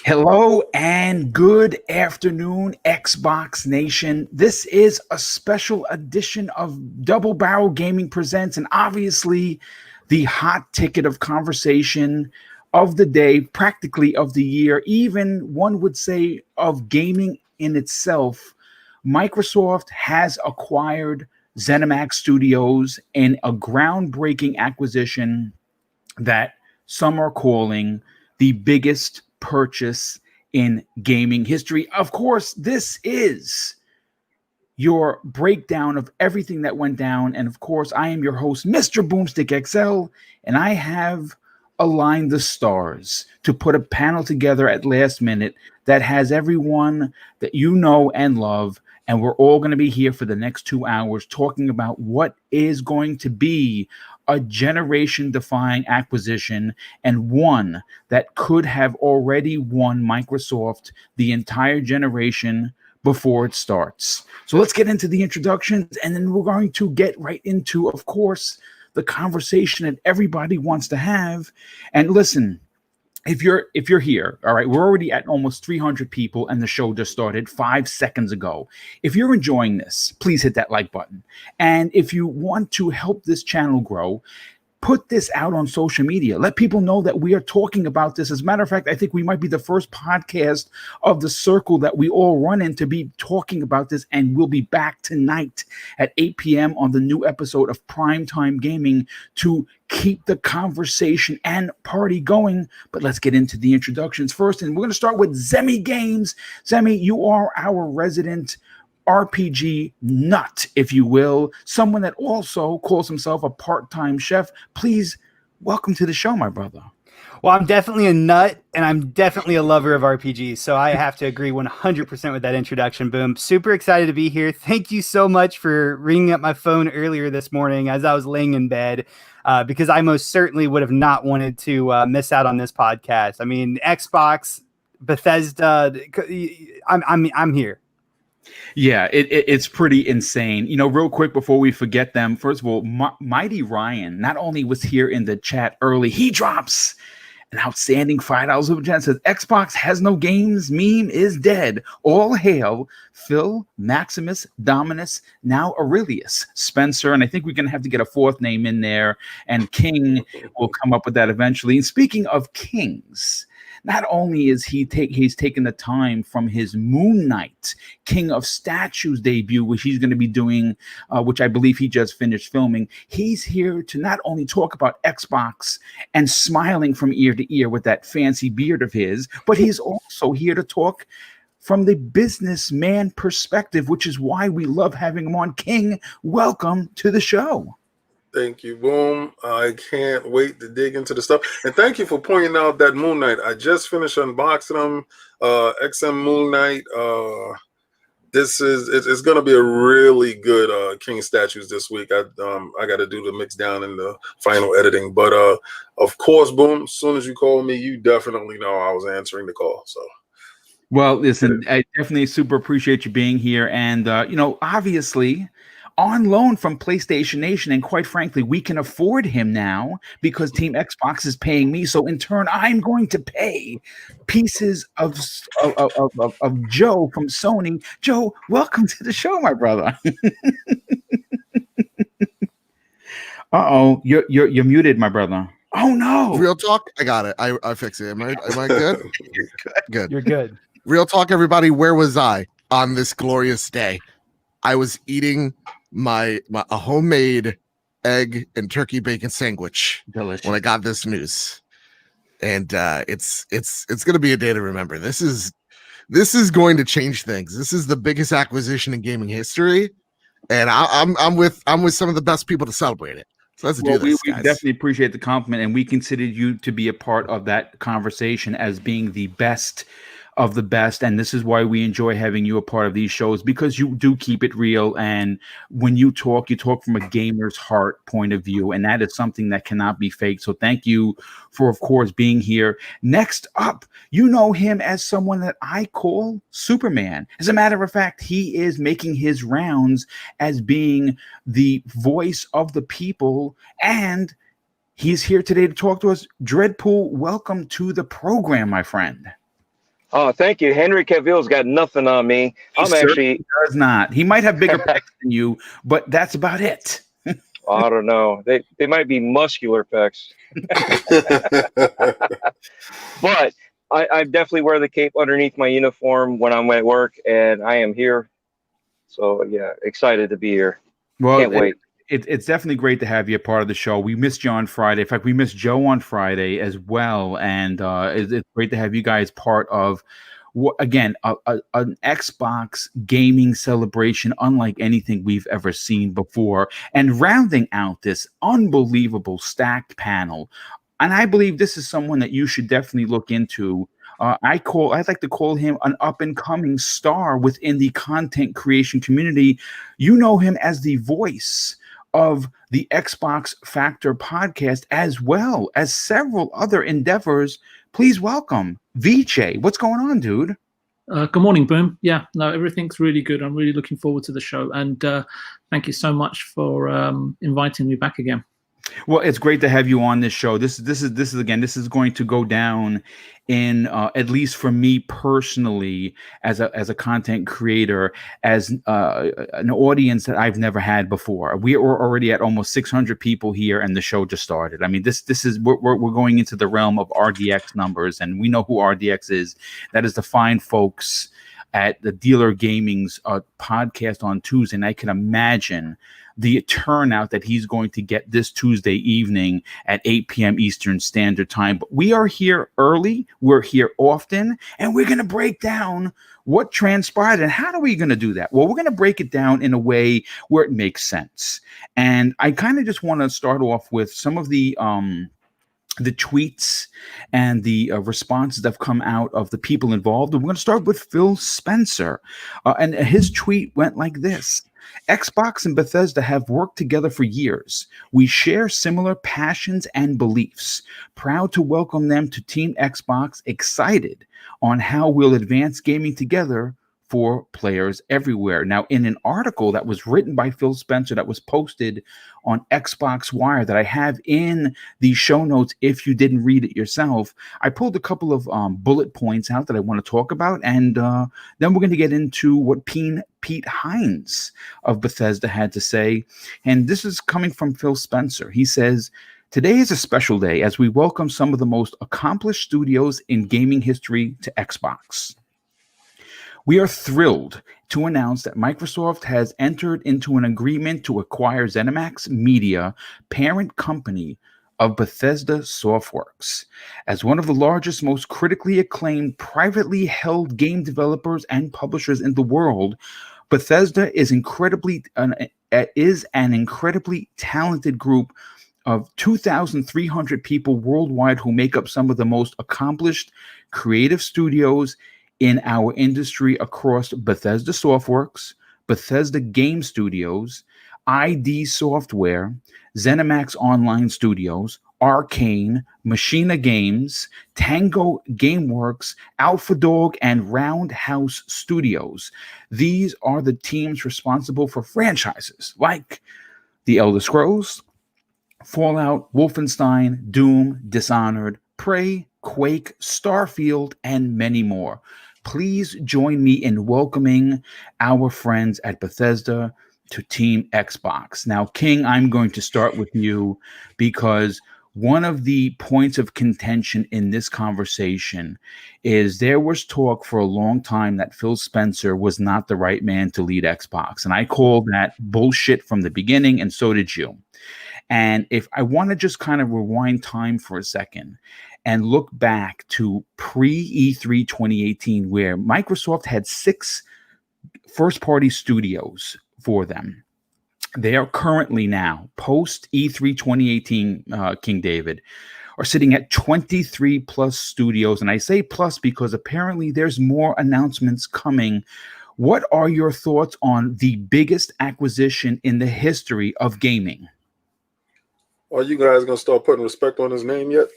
Hello and good afternoon, Xbox Nation. This is a special edition of Double Barrel Gaming Presents, and obviously the hot ticket of conversation of the day, practically of the year, even one would say of gaming in itself. Microsoft has acquired ZeniMax Studios in a groundbreaking acquisition that some are calling the biggest purchase in gaming history. Of course, this is your breakdown of everything that went down. And of course, I am your host, Mr. Boomstick XL, and I have aligned the stars to put a panel together at last minute that has everyone that you know and love. And we're all going to be here for the next 2 hours talking about what is going to be a generation-defying acquisition, and one that could have already won Microsoft the entire generation before it starts. So let's get into the introductions, and then we're going to get right into, of course, the conversation that everybody wants to have. And listen, if you're here, all right, we're already at almost 300 people, and the show just started 5 seconds ago. If you're enjoying this, please hit that like button. And if you want to help this channel grow, put this out on social media. Let people know that we are talking about this. As a matter of fact, I think we might be the first podcast of the circle that we all run in to be talking about this. And we'll be back tonight at 8 p.m. on the new episode of Primetime Gaming to keep the conversation and party going. But let's get into the introductions first. And we're going to start with Zemi Games. Zemi, you are our resident RPG nut, if you will, someone that also calls himself a part-time chef. Please welcome to the show, my brother. Well, I'm definitely a nut, and I'm definitely a lover of RPGs, so I have to agree 100% with that introduction. Boom. Super excited to be here. Thank you so much for ringing up my phone earlier this morning as I was laying in bed, because I most certainly would have not wanted to miss out on this podcast. I mean, Xbox, Bethesda, I'm here. Yeah, it's pretty insane. You know, real quick before we forget them, first of all, Mighty Ryan not only was here in the chat early, he drops an outstanding $5 super chat. Says Xbox has no games, meme is dead. All hail Phil, Maximus, Dominus, now Aurelius, Spencer, and I think we're gonna have to get a fourth name in there, and King will come up with that eventually. And speaking of kings, not only is he's taken the time from his Moon Knight King of Statues debut, which he's going to be doing, which I believe he just finished filming. He's here to not only talk about Xbox and smiling from ear to ear with that fancy beard of his, but he's also here to talk from the businessman perspective, which is why we love having him on. King, welcome to the show. Thank you, Boom. I can't wait to dig into the stuff. And thank you for pointing out that Moon Knight. I just finished unboxing them. XM Moon Knight. It's going to be a really good King Statues this week. I got to do the mix down and the final editing. But of course, Boom, as soon as you call me, you definitely know I was answering the call. So. Well, listen, I definitely super appreciate you being here. And, you know, obviously on loan from PlayStation Nation, and quite frankly, we can afford him now because Team Xbox is paying me. So in turn, I'm going to pay pieces of Joe from Sony. Joe, welcome to the show, my brother. Uh-oh, you're muted, my brother. Oh no! Real talk, I got it. I fixed it. Am I good? Good. You're good. Real talk, everybody. Where was I on this glorious day? I was eating a homemade egg and turkey bacon sandwich. Delicious. When I got this news, and it's going to be a day to remember. This is going to change things. This is the biggest acquisition in gaming history, and I'm with some of the best people to celebrate it. So let's do this, we guys. definitely appreciate the compliment, and we consider you to be a part of that conversation as being the best of the best. And this is why we enjoy having you a part of these shows, because you do keep it real. And when you talk from a gamer's heart point of view, and that is something that cannot be faked. So thank you for, of course, being here. Next up, you know him as someone that I call Superman. As a matter of fact, he is making his rounds as being the voice of the people, and he's here today to talk to us. Dreadpool, welcome to the program, my friend. Oh, thank you. Henry Cavill's got nothing on me. He I'm certainly actually, does not. He might have bigger pecs than you, but that's about it. I don't know. They might be muscular pecs, but I definitely wear the cape underneath my uniform when I'm at work, and I am here. So yeah, excited to be here. Well, Can't wait. it's definitely great to have you a part of the show. We missed you on Friday. In fact, we missed Joe on Friday as well, and it's great to have you guys part of again an Xbox gaming celebration unlike anything we've ever seen before, and rounding out this unbelievable stacked panel. And I believe this is someone that you should definitely look into. I'd like to call him an up and coming star within the content creation community. You know him as the voice of the Xbox Factor podcast, as well as several other endeavors. Please welcome Viche. What's going on, dude? Good morning, Boom. Yeah, no, everything's really good. I'm really looking forward to the show, and thank you so much for inviting me back again. Well, it's great to have you on this show. This is going to go down in at least for me personally as a content creator as an audience that I've never had before. We are already at almost 600 people here, and the show just started. I mean, this is we're going into the realm of RDX numbers, and we know who RDX is. That is the fine folks at the Dealer Gaming's podcast on Tuesday, and I can imagine the turnout that he's going to get this Tuesday evening at 8 p.m. Eastern Standard Time. But we are here early, we're here often, and we're going to break down what transpired. And how are we going to do that? Well, we're going to break it down in a way where it makes sense. And I kind of just want to start off with some of the tweets and the responses that have come out of the people involved. And we're going to start with Phil Spencer. And his tweet went like this. Xbox and Bethesda have worked together for years. We share similar passions and beliefs. Proud to welcome them to Team Xbox. Excited on how we'll advance gaming together for players everywhere. Now, in an article that was written by Phil Spencer that was posted on Xbox Wire that I have in the show notes if you didn't read it yourself, I pulled a couple of bullet points out that I want to talk about, and then we're going to get into what Pete Hines of Bethesda had to say. And this is coming from Phil Spencer. He says, "Today is a special day as we welcome some of the most accomplished studios in gaming history to Xbox. We are thrilled to announce that Microsoft has entered into an agreement to acquire Zenimax Media, parent company of Bethesda Softworks. As one of the largest, most critically acclaimed, privately held game developers and publishers in the world, Bethesda is an incredibly talented group of 2,300 people worldwide who make up some of the most accomplished creative studios in our industry across Bethesda Softworks, Bethesda Game Studios, ID Software, Zenimax Online Studios, Arcane, Machina Games, Tango Gameworks, Alpha Dog, and Roundhouse Studios. These are the teams responsible for franchises like The Elder Scrolls, Fallout, Wolfenstein, Doom, Dishonored, Prey, Quake, Starfield, and many more. Please join me in welcoming our friends at Bethesda to Team Xbox." Now, King, I'm going to start with you because one of the points of contention in this conversation is there was talk for a long time that Phil Spencer was not the right man to lead Xbox. And I called that bullshit from the beginning, and so did you. And if I want to just kind of rewind time for a second and look back to pre-E3 2018, where Microsoft had 6 first-party studios for them. They are currently now, post-E3 2018, King David, are sitting at 23 plus studios. And I say plus because apparently there's more announcements coming. What are your thoughts on the biggest acquisition in the history of gaming? Are you guys gonna start putting respect on his name yet?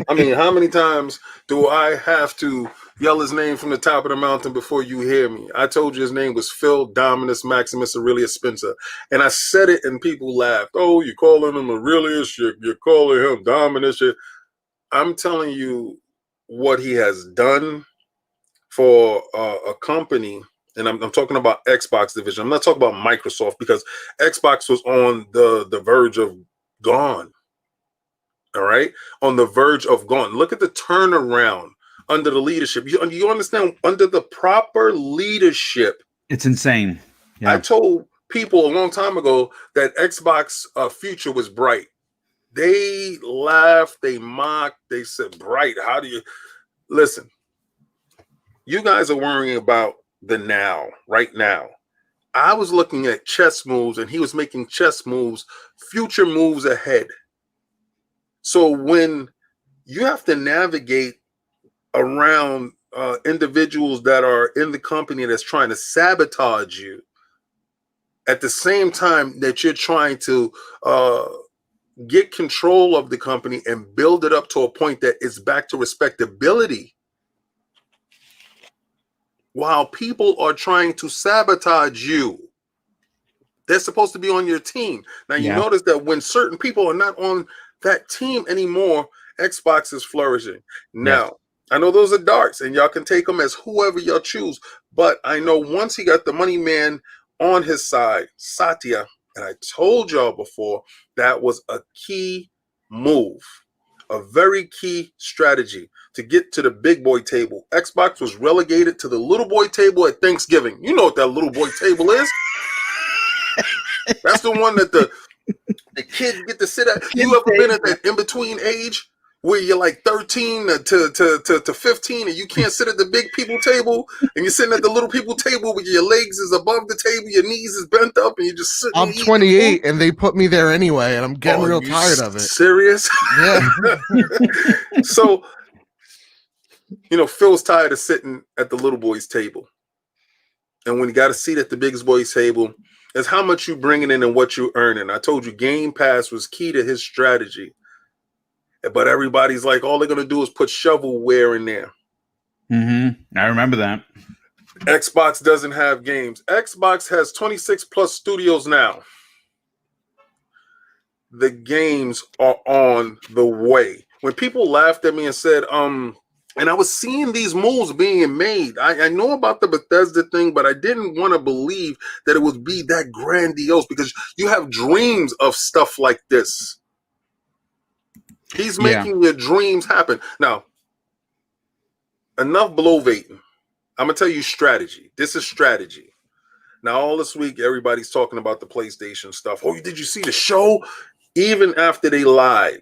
I mean, how many times do I have to yell his name from the top of the mountain before you hear me? I told you his name was Phil Dominus Maximus Aurelius Spencer, and I said it, and people laughed. Oh, you're calling him Aurelius? You're calling him Dominus? I'm telling you, what he has done for a company, and I'm talking about Xbox division. I'm not talking about Microsoft, because Xbox was on the verge of gone. All right, on the verge of gone. Look at the turnaround under the leadership. You understand? Under the proper leadership, It's insane. Yeah. I told people a long time ago that Xbox future was bright. They laughed, they mocked, they said, "Bright? How do you listen?" You guys are worrying about the now, right now. I was looking at chess moves, and he was making chess moves, future moves ahead. So when you have to navigate around individuals that are in the company that's trying to sabotage you, at the same time that you're trying to get control of the company and build it up to a point that it's back to respectability, while people are trying to sabotage you. They're supposed to be on your team. Now, you notice that when certain people are not on that team anymore, Xbox is flourishing. Now, I know those are darts, and y'all can take them as whoever y'all choose. But I know once he got the money man on his side, Satya, and I told y'all before, that was a key move, a very key strategy to get to the big boy table. Xbox was relegated to the little boy table at Thanksgiving. You know what that little boy table is. That's the one that the kids get to sit at. You ever been at that in-between age where you're like 13 to 15 and you can't sit at the big people table, and you're sitting at the little people table with your legs is above the table, your knees is bent up, and you just sitting I'm 28 and they put me there anyway, and I'm getting real tired of it. Serious? Yeah. So, Phil's tired of sitting at the little boys table. And when you got a seat at the biggest boys table, it's how much you bringing in and what you earning. I told you Game Pass was key to his strategy. But everybody's like, all they're going to do is put shovelware in there. I remember that. Xbox doesn't have games. Xbox has 26 plus studios now. The games are on the way. When people laughed at me and said, and I was seeing these moves being made. I know about the Bethesda thing, but I didn't want to believe that it would be that grandiose, because you have dreams of stuff like this. He's making your dreams happen. Now, enough bloviating. I'm going to tell you strategy. This is strategy. Now, all this week, everybody's talking about the PlayStation stuff. Oh, did you see the show? Even after they lied,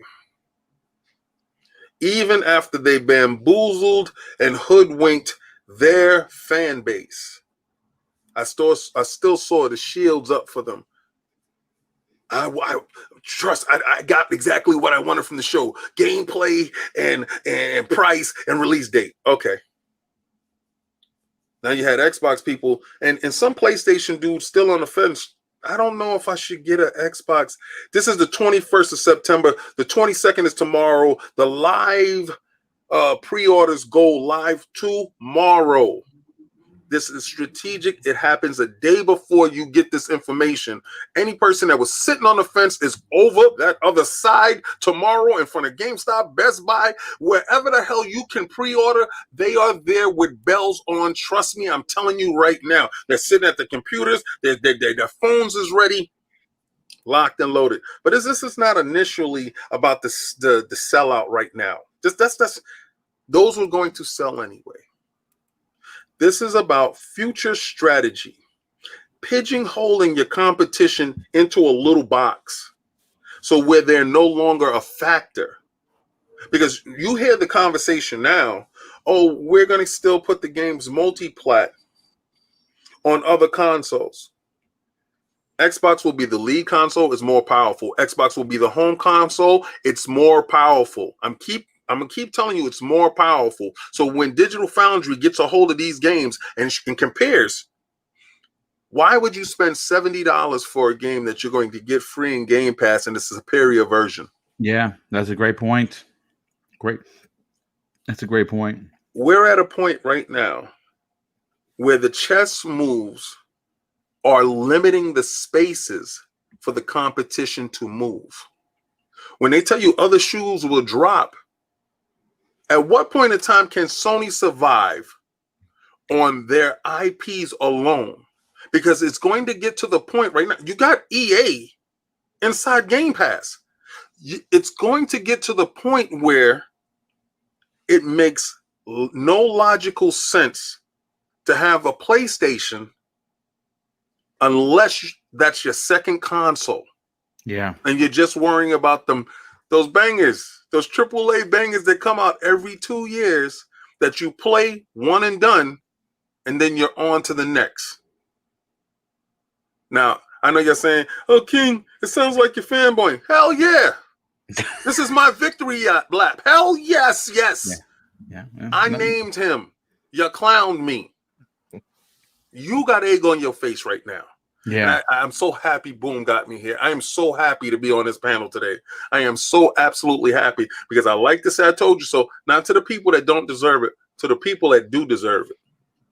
even after they bamboozled and hoodwinked their fan base, I still saw the shields up for them. I got exactly what I wanted from the show: gameplay and price and release date. Okay. Now you had Xbox people and some PlayStation dudes still on the fence. I don't know if I should get an Xbox. This is the 21st of September. The 22nd is tomorrow. The live pre-orders go live tomorrow. This is strategic. It happens a day before you get this information. Any person that was sitting on the fence is over that other side tomorrow in front of GameStop, Best Buy, wherever the hell you can pre-order. They are there with bells on. Trust me, I'm telling you right now. They're sitting at the computers. Their phones is ready, locked and loaded. But this is not initially about the sellout right now. That's those were going to sell anyway. This is about future strategy, pigeonholing your competition into a little box, so where they're no longer a factor. Because you hear the conversation now, oh, we're going to still put the games multi-plat on other consoles. Xbox will be the lead console, it's more powerful. Xbox will be the home console, it's more powerful. I'm gonna keep telling you it's more powerful. So when Digital Foundry gets a hold of these games and compares, why would you spend $70 for a game that you're going to get free in Game Pass and it's a superior version? Yeah, that's a great point. That's a great point. We're at a point right now where the chess moves are limiting the spaces for the competition to move. When they tell you other shoes will drop, At what point in time can Sony survive on their IPs alone? Because it's going to get to the point right now. You got EA inside Game Pass. It's going to get to the point where it makes no logical sense to have a PlayStation unless that's your second console. Yeah. And you're just worrying about those bangers, those AAA bangers that come out every 2 years that you play one and done, and then you're on to the next. Now, I know you're saying, oh, King, it sounds like you're fanboying. Hell yeah. This is my victory lap. Hell yes, yes. Yeah. I named him. You clowned me. You got egg on your face right now. Yeah. I'm so happy Boom got me here. I am so happy to be on this panel today. I am so absolutely happy because I like to say I told you so, not to the people that don't deserve it, to the people that do deserve it.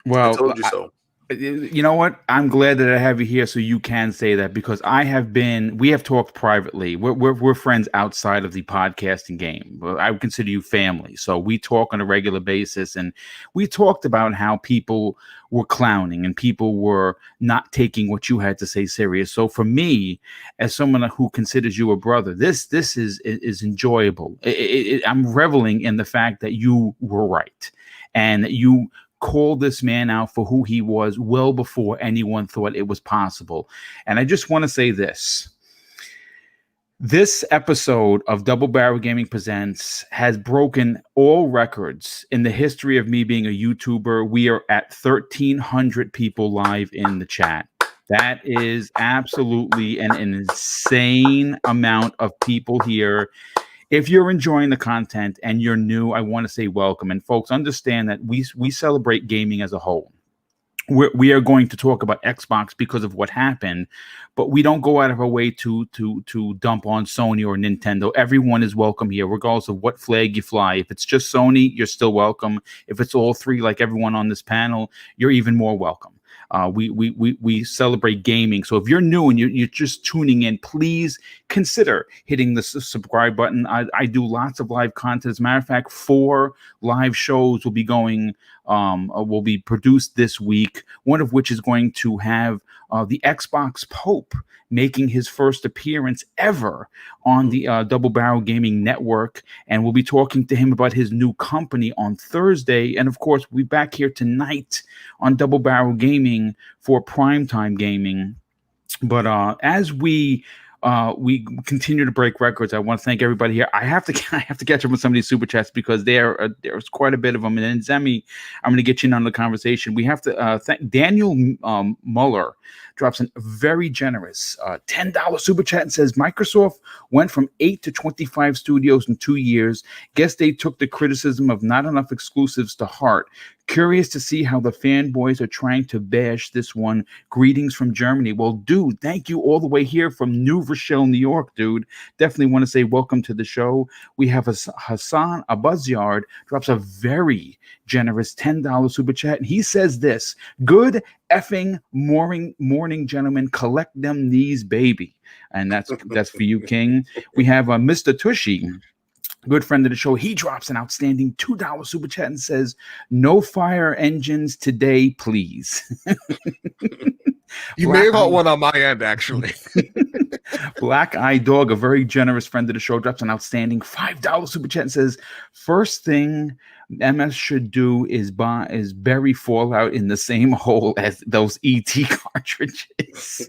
Well, I told you so. You know what? I'm glad that I have you here so you can say that, because we have talked privately. We're friends outside of the podcasting game. I would consider you family. So we talk on a regular basis, and we talked about how people were clowning and people were not taking what you had to say serious. So for me, as someone who considers you a brother, this is enjoyable. I'm reveling in the fact that you were right and you call this man out for who he was well before anyone thought it was possible. And I just want to say this. This episode of Double Barrel Gaming Presents has broken all records in the history of me being a YouTuber. We are at 1,300 people live in the chat. That is absolutely an insane amount of people here. If you're enjoying the content and you're new, I want to say welcome. And folks, understand that we celebrate gaming as a whole. We are going to talk about Xbox because of what happened, but we don't go out of our way to dump on Sony or Nintendo. Everyone is welcome here, regardless of what flag you fly. If it's just Sony, you're still welcome. If it's all three, like everyone on this panel, you're even more welcome. We celebrate gaming. So if you're new and you're just tuning in, please consider hitting the subscribe button. I do lots of live content. As a matter of fact, 4 live shows will be produced this week. One of which is going to have the Xbox Pope making his first appearance ever on the Double Barrel Gaming Network. And we'll be talking to him about his new company on Thursday. And of course, we'll be back here tonight on Double Barrel Gaming for primetime gaming. But as we continue to break records, I want to thank everybody here. I have to catch up with some of these super chats because there's quite a bit of them. And then Zemi, I'm going to get you in on the conversation. We have to thank Daniel Muller. Drops a very generous $10 super chat and says Microsoft went from 8 to 25 studios in 2 years. Guess they took the criticism of not enough exclusives to heart. Curious to see how the fanboys are trying to bash this one. Greetings from Germany. Well, dude, thank you all the way here from New Rochelle, New York, dude. Definitely want to say welcome to the show. We have Hassan Abuzyard drops a very generous $10 super chat, and he says this: good effing morning, gentlemen. Collect them knees, baby. And that's for you, King. We have Mr. Tushy, good friend of the show. He drops an outstanding $2 super chat and says, no fire engines today, please. You may have got one on my end, actually. Black Eye Dog, a very generous friend of the show, drops an outstanding $5 super chat and says, first thing MS should do is bury Fallout in the same hole as those ET cartridges.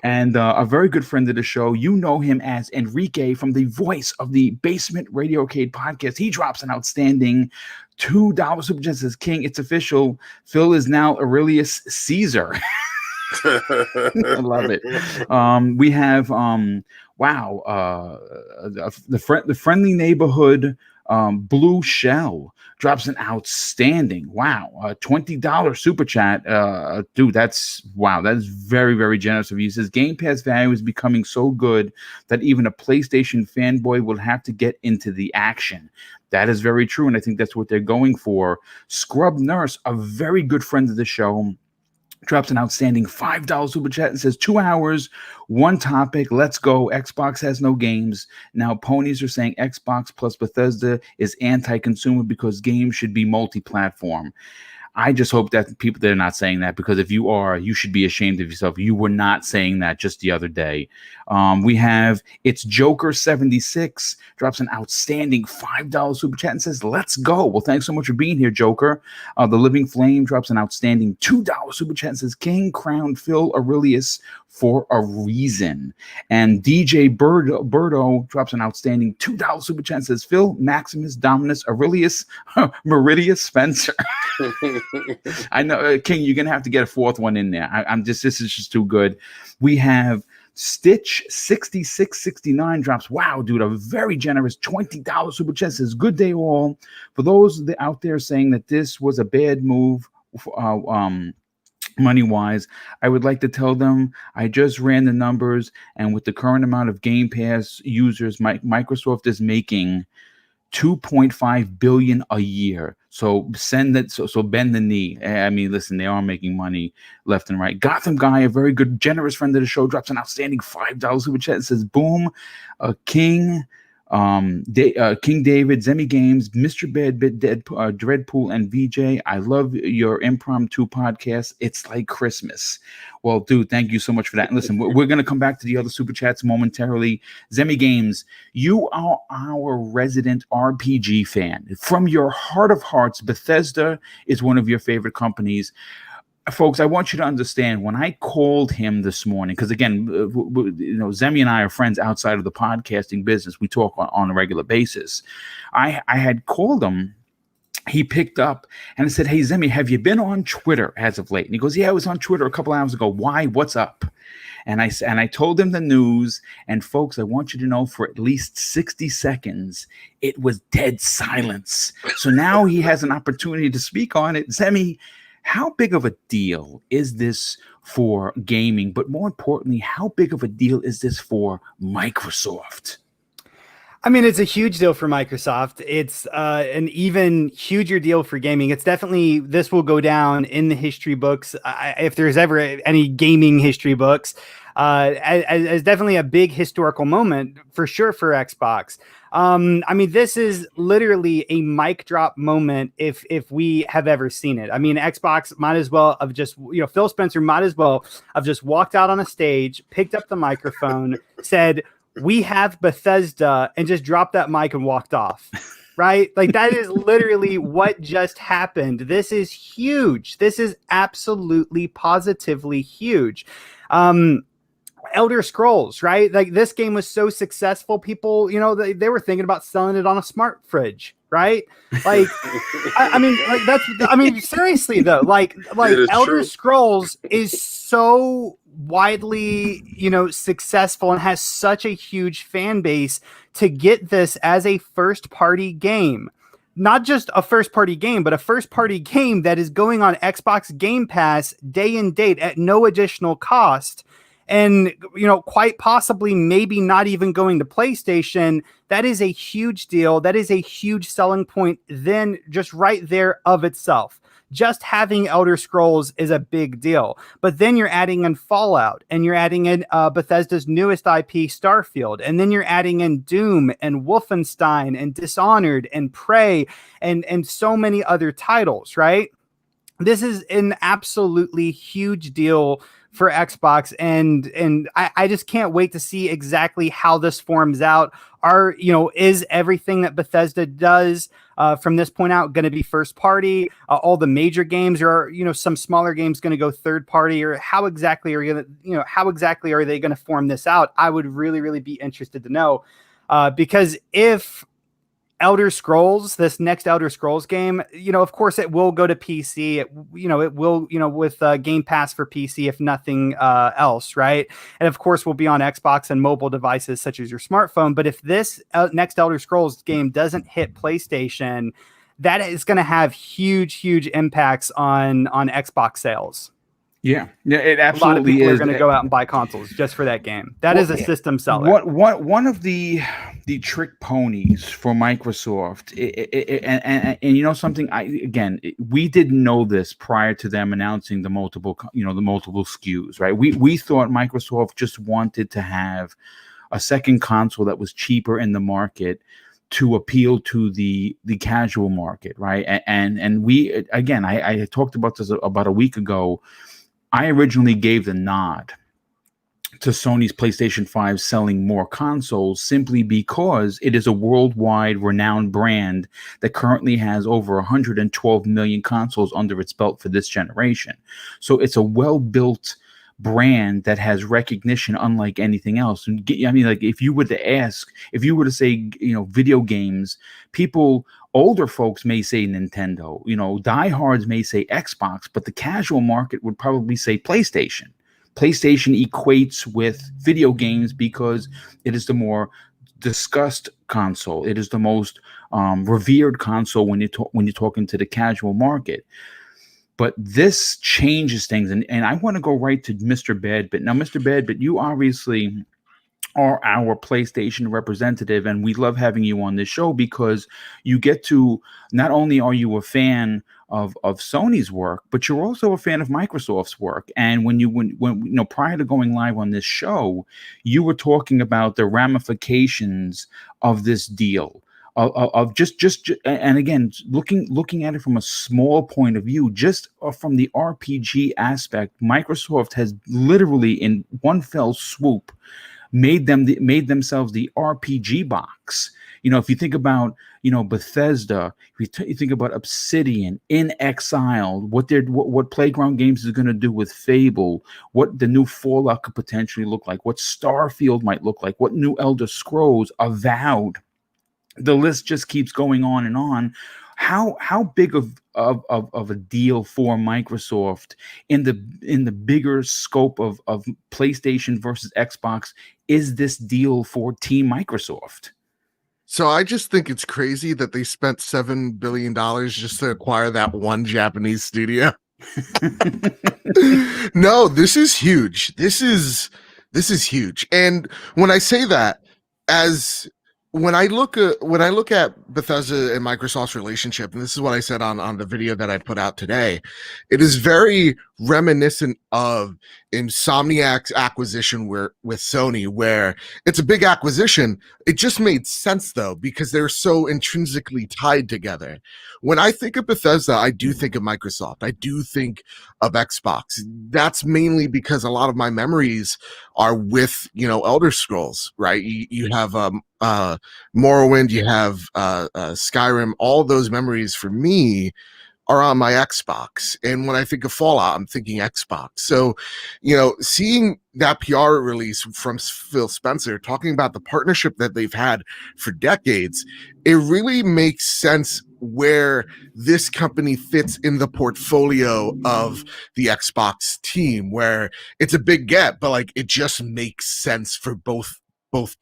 And a very good friend of the show, you know him as Enrique from the voice of the Basement Radio Arcade podcast. He drops an outstanding $2 super chat and says, King, it's official. Phil is now Aurelius Caesar. I love it. We have the friendly neighborhood Blue Shell drops an outstanding $20 super chat. Dude, that's very, very generous of you. He says Game Pass value is becoming so good that even a PlayStation fanboy will have to get into the action. That is very true, and I think that's what they're going for. Scrub Nurse, a very good friend of the show, drops an outstanding $5 super chat and says 2 hours, one topic. Let's go. Xbox has no games. Now ponies are saying Xbox plus Bethesda is anti-consumer because games should be multi-platform. I just hope that people, they're not saying that, because if you are, you should be ashamed of yourself. You were not saying that just the other day. We have It's Joker 76 drops an outstanding $5 super chat and says, let's go. Well, thanks so much for being here, Joker. The Living Flame drops an outstanding $2 super chat and says, King crowned Phil Aurelius for a reason. And DJ Birdo drops an outstanding $2 super chat and says, Phil, Maximus, Dominus, Aurelius, Meridius, Spencer. I know, King, you're gonna have to get a fourth one in there. This is just too good. We have Stitch 6669 drops, wow, dude, a very generous $20 super chat, says, good day all. For those out there saying that this was a bad move, money-wise, I would like to tell them I just ran the numbers, and with the current amount of Game Pass users, Microsoft is making $2.5 billion a year. So send that. So bend the knee. I mean, listen, they are making money left and right. Gotham Guy, a very good, generous friend of the show, drops an outstanding $5 super chat and says, "Boom, King." King David, Zemi Games, Mr. Bad, Dreadpool, and VJ. I love your impromptu podcast. It's like Christmas. Well, dude, thank you so much for that. And listen, we're going to come back to the other super chats momentarily. Zemi Games, you are our resident RPG fan. From your heart of hearts, Bethesda is one of your favorite companies. Folks, I want you to understand, when I called him this morning, because again, Zemi and I are friends outside of the podcasting business. We talk on a regular basis. I had called him. He picked up and I said, hey, Zemi, have you been on Twitter as of late? And he goes, yeah, I was on Twitter a couple hours ago. Why? What's up? And I told him the news. And folks, I want you to know, for at least 60 seconds, it was dead silence. So now he has an opportunity to speak on it. Zemi, how big of a deal is this for gaming? But more importantly, how big of a deal is this for Microsoft? I mean, it's a huge deal for Microsoft. It's an even huger deal for gaming. It's definitely, this will go down in the history books, if there's ever any gaming history books, as definitely a big historical moment for sure for Xbox. I mean, this is literally a mic drop moment if we have ever seen it. I mean, Xbox might as well have just, Phil Spencer might as well have just walked out on a stage, picked up the microphone, said, we have Bethesda, and just dropped that mic and walked off. Right? Like, that is literally what just happened. This is huge. This is absolutely positively huge. Elder Scrolls, right? Like, this game was so successful, people, they were thinking about selling it on a smart fridge, right? Like, I mean, seriously though, like Elder Scrolls is so widely, successful and has such a huge fan base. To get this as a first party game, not just a first party game, but a first party game that is going on Xbox Game Pass day and date at no additional cost. And, quite possibly maybe not even going to PlayStation. That is a huge deal. That is a huge selling point then, just right there of itself. Just having Elder Scrolls is a big deal. But then you're adding in Fallout, and you're adding in Bethesda's newest IP, Starfield. And then you're adding in Doom and Wolfenstein and Dishonored and Prey and so many other titles, right? This is an absolutely huge deal for Xbox, and I just can't wait to see exactly how this forms out. Is everything that Bethesda does from this point out going to be first party? All the major games, or some smaller games, going to go third party? Or how exactly are they going to form this out? I would really, really be interested to know, because if Elder Scrolls, this next Elder Scrolls game, of course it will go to PC. It will, with Game Pass for PC, if nothing else, right? And of course will be on Xbox and mobile devices such as your smartphone. But if this next Elder Scrolls game doesn't hit PlayStation, that is going to have huge impacts on Xbox sales. Yeah, it absolutely is. A lot of people are going to go out and buy consoles just for that game. That is a system seller. One of the the trick ponies for Microsoft, and you know something. We didn't know this prior to them announcing the multiple SKUs, right? We thought Microsoft just wanted to have a second console that was cheaper in the market to appeal to the casual market, right? And we, again, I talked about this about a week ago. I originally gave the nod to Sony's PlayStation 5 selling more consoles simply because it is a worldwide renowned brand that currently has over 112 million consoles under its belt for this generation. So it's a well-built brand that has recognition unlike anything else. And I mean, like, if you were to say, video games, older folks may say Nintendo, diehards may say Xbox, but the casual market would probably say PlayStation. PlayStation equates with video games because it is the more discussed console. It is the most revered console when you're talking to the casual market. But this changes things, and I want to go right to Mr. Badbit. Now, Mr. Badbit, you obviously are our PlayStation representative, and we love having you on this show because you get to, not only are you a fan of Sony's work, but you're also a fan of Microsoft's work. And when prior to going live on this show, you were talking about the ramifications of this deal. Of just and again, looking at it from a small point of view, just from the RPG aspect, Microsoft has literally in one fell swoop made themselves the RPG box. If you think about Bethesda, if you think about Obsidian, In Exile, what Playground Games is going to do with Fable, what the new Fallout could potentially look like, what Starfield might look like, what new Elder Scrolls, Avowed. The list just keeps going on and on. How big of a deal for Microsoft in the bigger scope of PlayStation versus Xbox is this deal for Team Microsoft? So I just think it's crazy that they spent $7 billion just to acquire that one Japanese studio. No, this is huge. This is huge. And when I say that, when I look at Bethesda and Microsoft's relationship, and this is what I said on the video that I put out today, it is very reminiscent of Insomniac's acquisition with Sony, where it's a big acquisition. It just made sense though, because they're so intrinsically tied together. When I think of Bethesda, I do think of Microsoft. I do think of Xbox. That's mainly because a lot of my memories are with, Elder Scrolls, right? You have Morrowind, you have Skyrim. All those memories for me are on my Xbox. And when I think of Fallout, I'm thinking Xbox. So, seeing that PR release from Phil Spencer talking about the partnership that they've had for decades, it really makes sense where this company fits in the portfolio of the Xbox team, where it's a big get, but like it just makes sense for both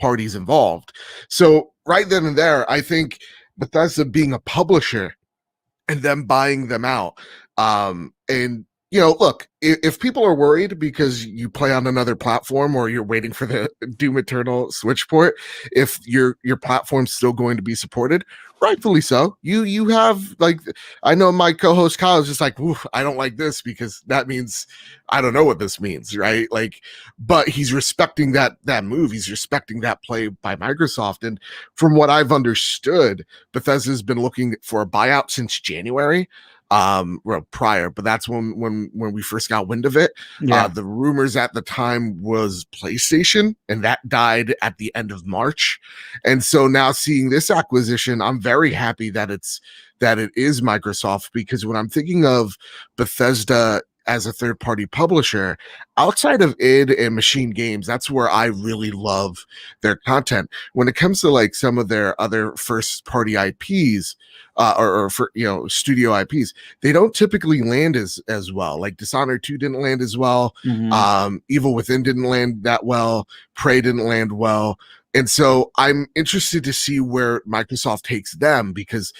parties involved. So right then and there, I think Bethesda being a publisher and them buying them out. And look, if people are worried because you play on another platform or you're waiting for the Doom Eternal Switch port, if your platform's still going to be supported, rightfully so. You have, like, I know my co-host Kyle is just like, I don't like this because that means I don't know what this means, right? Like, but he's respecting that move. He's respecting that play by Microsoft. And from what I've understood, Bethesda's been looking for a buyout since January. Prior, but that's when we first got wind of it. Yeah. The rumors at the time was PlayStation, and that died at the end of March. And so now seeing this acquisition, I'm very happy that it is Microsoft, because when I'm thinking of Bethesda as a third-party publisher, outside of id and Machine Games, that's where I really love their content. When it comes to like some of their other first-party IPs, or for studio IPs, they don't typically land as well. Like Dishonored 2 didn't land as well. Mm-hmm. Evil Within didn't land that well. Prey didn't land well. And so I'm interested to see where Microsoft takes them, because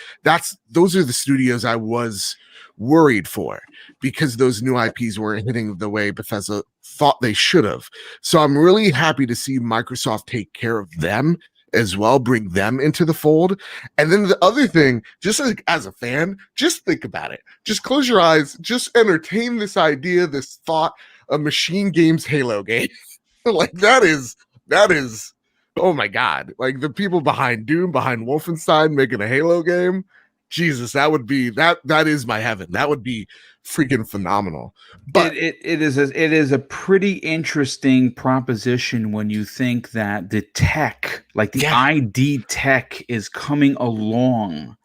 those are the studios I was worried for, because those new IPs weren't hitting the way Bethesda thought they should have. So I'm really happy to see Microsoft take care of them as well, bring them into the fold. And then the other thing, just like as a fan, just think about it. Just close your eyes, just entertain this idea, this thought, a Machine Games Halo game. Like that is, oh my God. Like the people behind Doom, behind Wolfenstein making a Halo game. Jesus, that would be that is my heaven. That would be freaking phenomenal. But it is a pretty interesting proposition when you think that the tech, like the ID tech, is coming along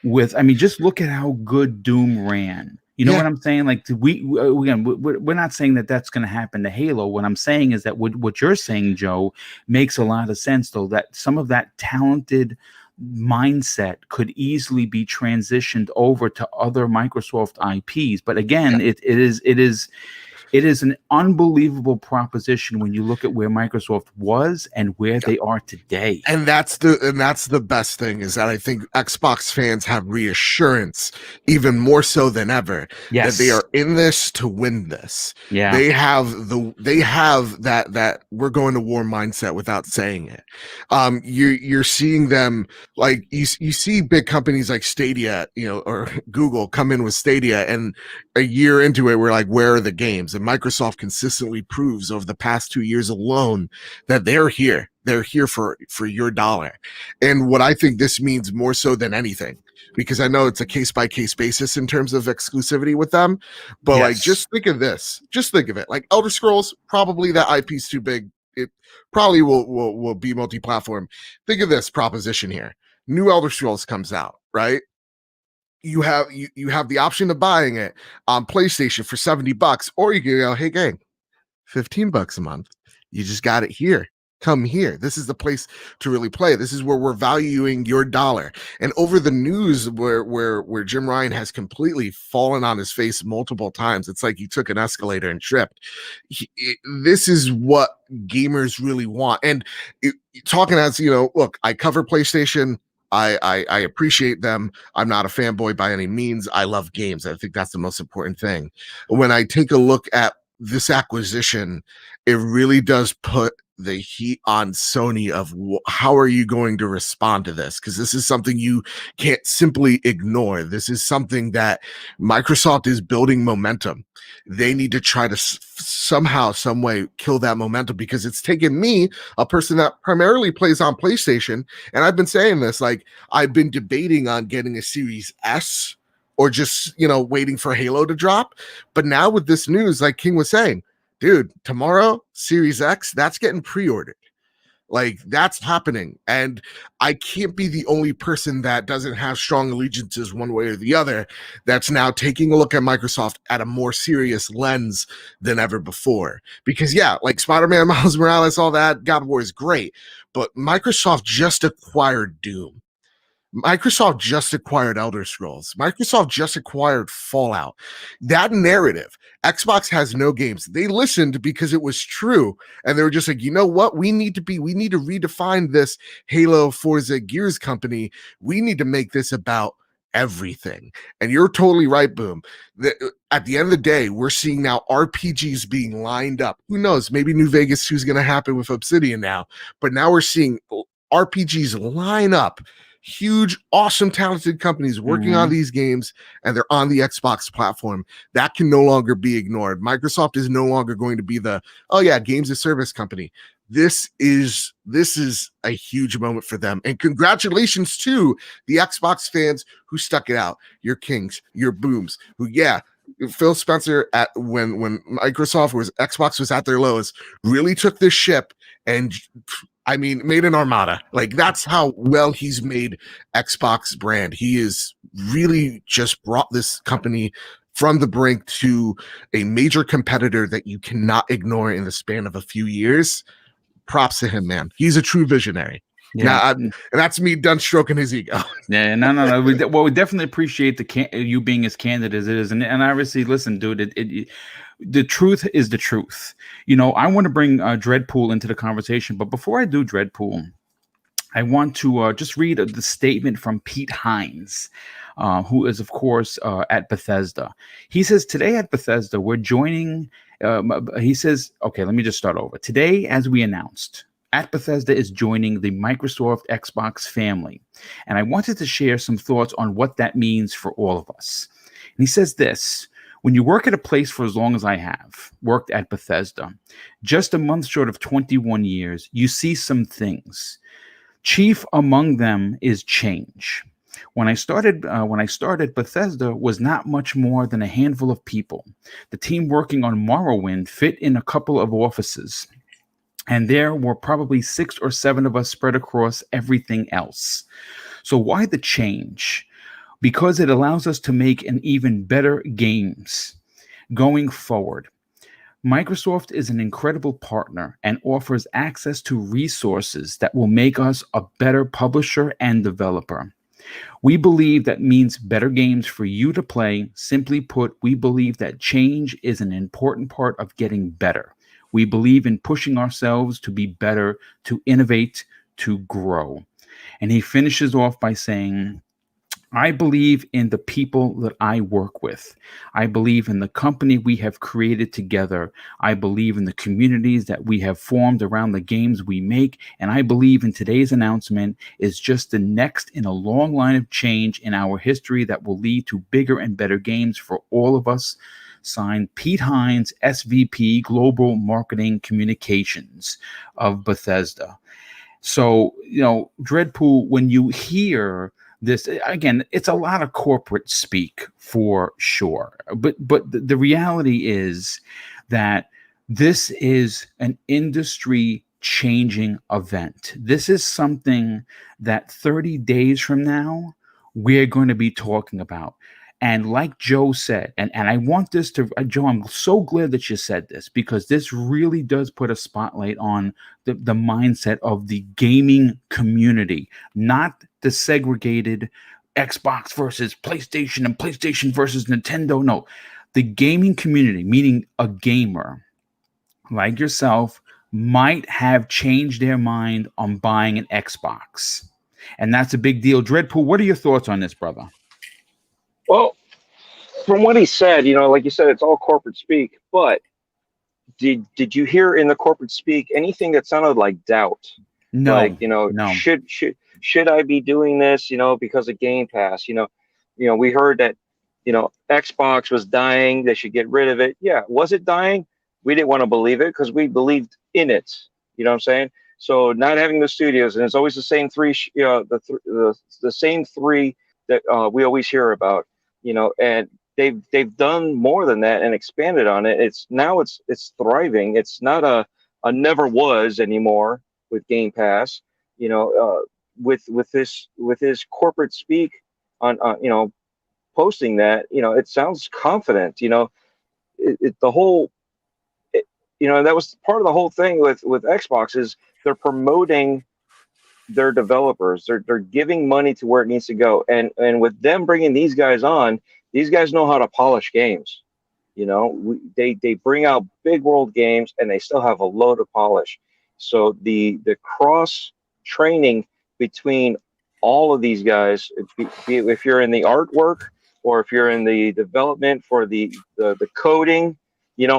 with. I mean, just look at how good Doom ran. You know what I'm saying? Like we're not saying that that's going to happen to Halo. What I'm saying is that what you're saying, Joe, makes a lot of sense, though, that some of that talented mindset could easily be transitioned over to other Microsoft IPs. But again, it is an unbelievable proposition when you look at where Microsoft was and where they are today. And that's the best thing, is that I think Xbox fans have reassurance, even more so than ever, that they are in this to win this. Yeah. They have that we're going to war mindset without saying it. You're seeing them, like you see big companies like Stadia, or Google come in with Stadia, and a year into it, we're like, where are the games? And Microsoft consistently proves over the past 2 years alone that they're here. They're here for your dollar. And what I think this means more so than anything, because I know it's a case-by-case basis in terms of exclusivity with them, but like, just think of this. Just think of it. Like Elder Scrolls, probably that IP's too big. It probably will be multi-platform. Think of this proposition here. New Elder Scrolls comes out, right? You have the option of buying it on PlayStation for $70, or you can go, hey gang, $15 a month. You just got it here. Come here. This is the place to really play. This is where we're valuing your dollar. And over the news where Jim Ryan has completely fallen on his face multiple times, it's like he took an escalator and tripped. This is what gamers really want. And talking as, look, I cover PlayStation. I appreciate them. I'm not a fanboy by any means. I love games. I think that's the most important thing. When I take a look at this acquisition, it really does put the heat on Sony of how are you going to respond to this? Because this is something you can't simply ignore. This is something that Microsoft is building momentum. They need to try to somehow, some way kill that momentum, because it's taken me, a person that primarily plays on PlayStation, and I've been saying this, like I've been debating on getting a Series S or just, waiting for Halo to drop. But now with this news, like King was saying, dude, tomorrow, Series X, that's getting pre-ordered. Like that's happening. And I can't be the only person that doesn't have strong allegiances one way or the other that's now taking a look at Microsoft at a more serious lens than ever before. Because like Spider-Man, Miles Morales, all that, God of War is great. But Microsoft just acquired Doom. Microsoft just acquired Elder Scrolls. Microsoft just acquired Fallout. That narrative, Xbox has no games. They listened because it was true. And they were just like, you know what? We need to redefine this Halo, Forza, Gears company. We need to make this about everything. And you're totally right, Boom. At the end of the day, we're seeing now RPGs being lined up. Who knows? Maybe New Vegas 2 is going to happen with Obsidian now. But now we're seeing RPGs line up. Huge, awesome, talented companies working on these games, and they're on the Xbox platform. That can no longer be ignored. Microsoft is no longer going to be the, games as service company. This is a huge moment for them. And congratulations to the Xbox fans who stuck it out. Your Kings, your Booms, who, Phil Spencer when Xbox was at their lowest, really took this ship and made an armada. Like that's how well he's made Xbox brand. He is really just brought this company from the brink to a major competitor that you cannot ignore in the span of a few years. Props to him, man. He's a true visionary. Yeah, and that's me done stroking his ego. Yeah, no. We definitely appreciate you being as candid as it is, and obviously, listen, dude, the truth is the truth. I want to bring Dreadpool into the conversation, but before I do Dreadpool, I want to just read the statement from Pete Hines, who is, of course, at Bethesda. He says, today at Bethesda, we're joining. He says, okay, let me just start over. Today, as we announced, at Bethesda is joining the Microsoft Xbox family. And I wanted to share some thoughts on what that means for all of us. And he says this: when you work at a place for as long as I have worked at Bethesda, just a month short of 21 years, you see some things. Chief among them is change. When I started, Bethesda was not much more than a handful of people. The team working on Morrowind fit in a couple of offices, and there were probably 6 or 7 of us spread across everything else. So why the change? Because it allows us to make an even better games going forward. Microsoft is an incredible partner and offers access to resources that will make us a better publisher and developer. We believe that means better games for you to play. Simply put, we believe that change is an important part of getting better. We believe in pushing ourselves to be better, to innovate, to grow. And he finishes off by saying, I believe in the people that I work with. I believe in the company we have created together. I believe in the communities that we have formed around the games we make. And I believe in today's announcement is just the next in a long line of change in our history that will lead to bigger and better games for all of us. Signed, Pete Hines, SVP Global Marketing Communications of Bethesda. So, Dreadpool, when you hear this, again, it's a lot of corporate speak for sure. But the reality is that this is an industry changing event. This is something that 30 days from now, we're going to be talking about. And like Joe said, and I want this to, Joe, I'm so glad that you said this, because this really does put a spotlight on the mindset of the gaming community, not the segregated Xbox versus PlayStation and PlayStation versus Nintendo. No, the gaming community, meaning a gamer like yourself, might have changed their mind on buying an Xbox. And that's a big deal. Dreadpool, what are your thoughts on this, brother? Well, from what he said, like you said, it's all corporate speak. But did you hear in the corporate speak anything that sounded like doubt? No. Like, no. should I be doing this? Because of Game Pass. We heard that Xbox was dying. They should get rid of it. Yeah, was it dying? We didn't want to believe it because we believed in it. You know what I'm saying? So not having the studios, and it's always the same three. The same three that we always hear about. And they've done more than that and expanded on it. It's thriving. It's not a never was anymore with Game Pass. With his corporate speak on posting that, it sounds confident. That was part of the whole thing with Xbox is they're promoting their developers. They're giving money to where it needs to go. And with them bringing these guys on, these guys know how to polish games. They bring out big world games and they still have a load of polish. So the cross training between all of these guys, if you're in the artwork or if you're in the development for the coding,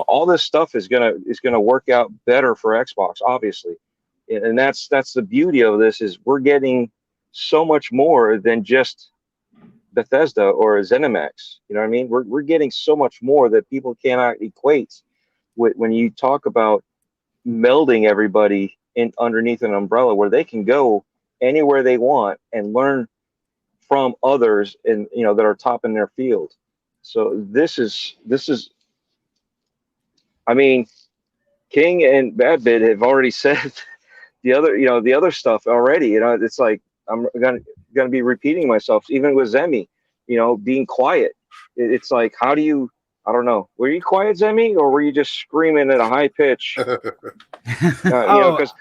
all this stuff is gonna work out better for Xbox, obviously. And that's the beauty of this is we're getting so much more than just Bethesda or Zenimax. You know what I mean? We're getting so much more that people cannot equate with when you talk about melding everybody in underneath an umbrella where they can go anywhere they want and learn from others and that are top in their field. So this is I mean, King and Badbit have already said the other stuff already. It's like I'm gonna be repeating myself, even with Zemi, being quiet. It's like, how do you? I don't know. Were you quiet, Zemi, or were you just screaming at a high pitch? Because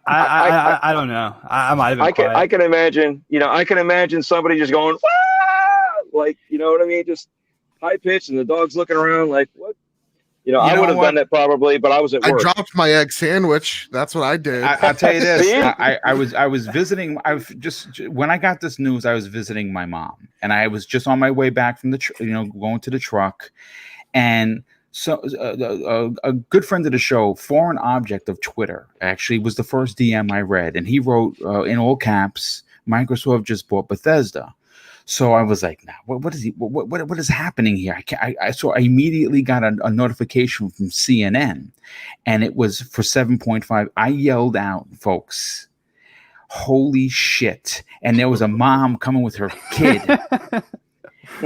I don't know. I might have been quiet. I can imagine. I can imagine somebody just going, "Wah!" Like, you know what I mean? Just high pitch, and the dog's looking around like, what? I would have done that probably, but I was at work. I dropped my egg sandwich. That's what I did. I'll tell you this. I was visiting. When I got this news, I was visiting my mom, and I was just on my way back from going to the truck, and So a good friend of the show, Foreign Object of Twitter, actually was the first DM I read, and he wrote in all caps, "Microsoft just bought Bethesda." So I was like, "Nah, what is he? What is happening here?" So I immediately got a notification from CNN, and it was for 7.5. I yelled out, folks, "Holy shit!" And there was a mom coming with her kid.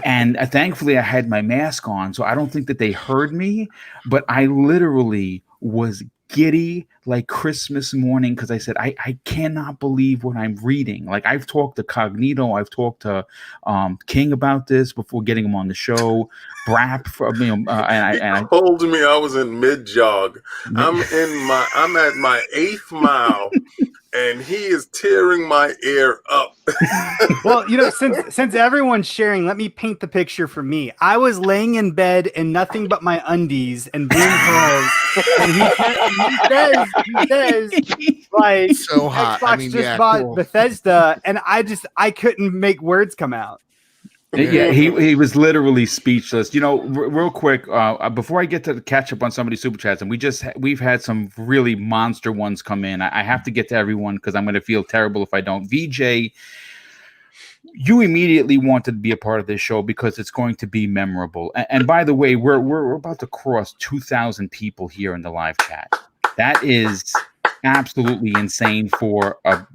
And thankfully I had my mask on, so I don't think that they heard me, but I literally was giddy like Christmas morning because I said, I cannot believe what I'm reading. Like, I've talked to Cognito, I've talked to King about this before getting him on the show. Brap, and I told me I was in mid jog. I'm at my 8th mile, and he is tearing my ear up. Well, since everyone's sharing, let me paint the picture for me. I was laying in bed in nothing but my undies, and Boom calls, and he says, like, So hot. Xbox bought Bethesda, and I couldn't make words come out. Yeah, he was literally speechless. Real quick, before I get to catch up on some of these super chats, and we've had some really monster ones come in. I have to get to everyone because I'm going to feel terrible if I don't. VJ, you immediately wanted to be a part of this show because it's going to be memorable. And by the way, we're about to cross 2,000 people here in the live chat. That is absolutely insane for a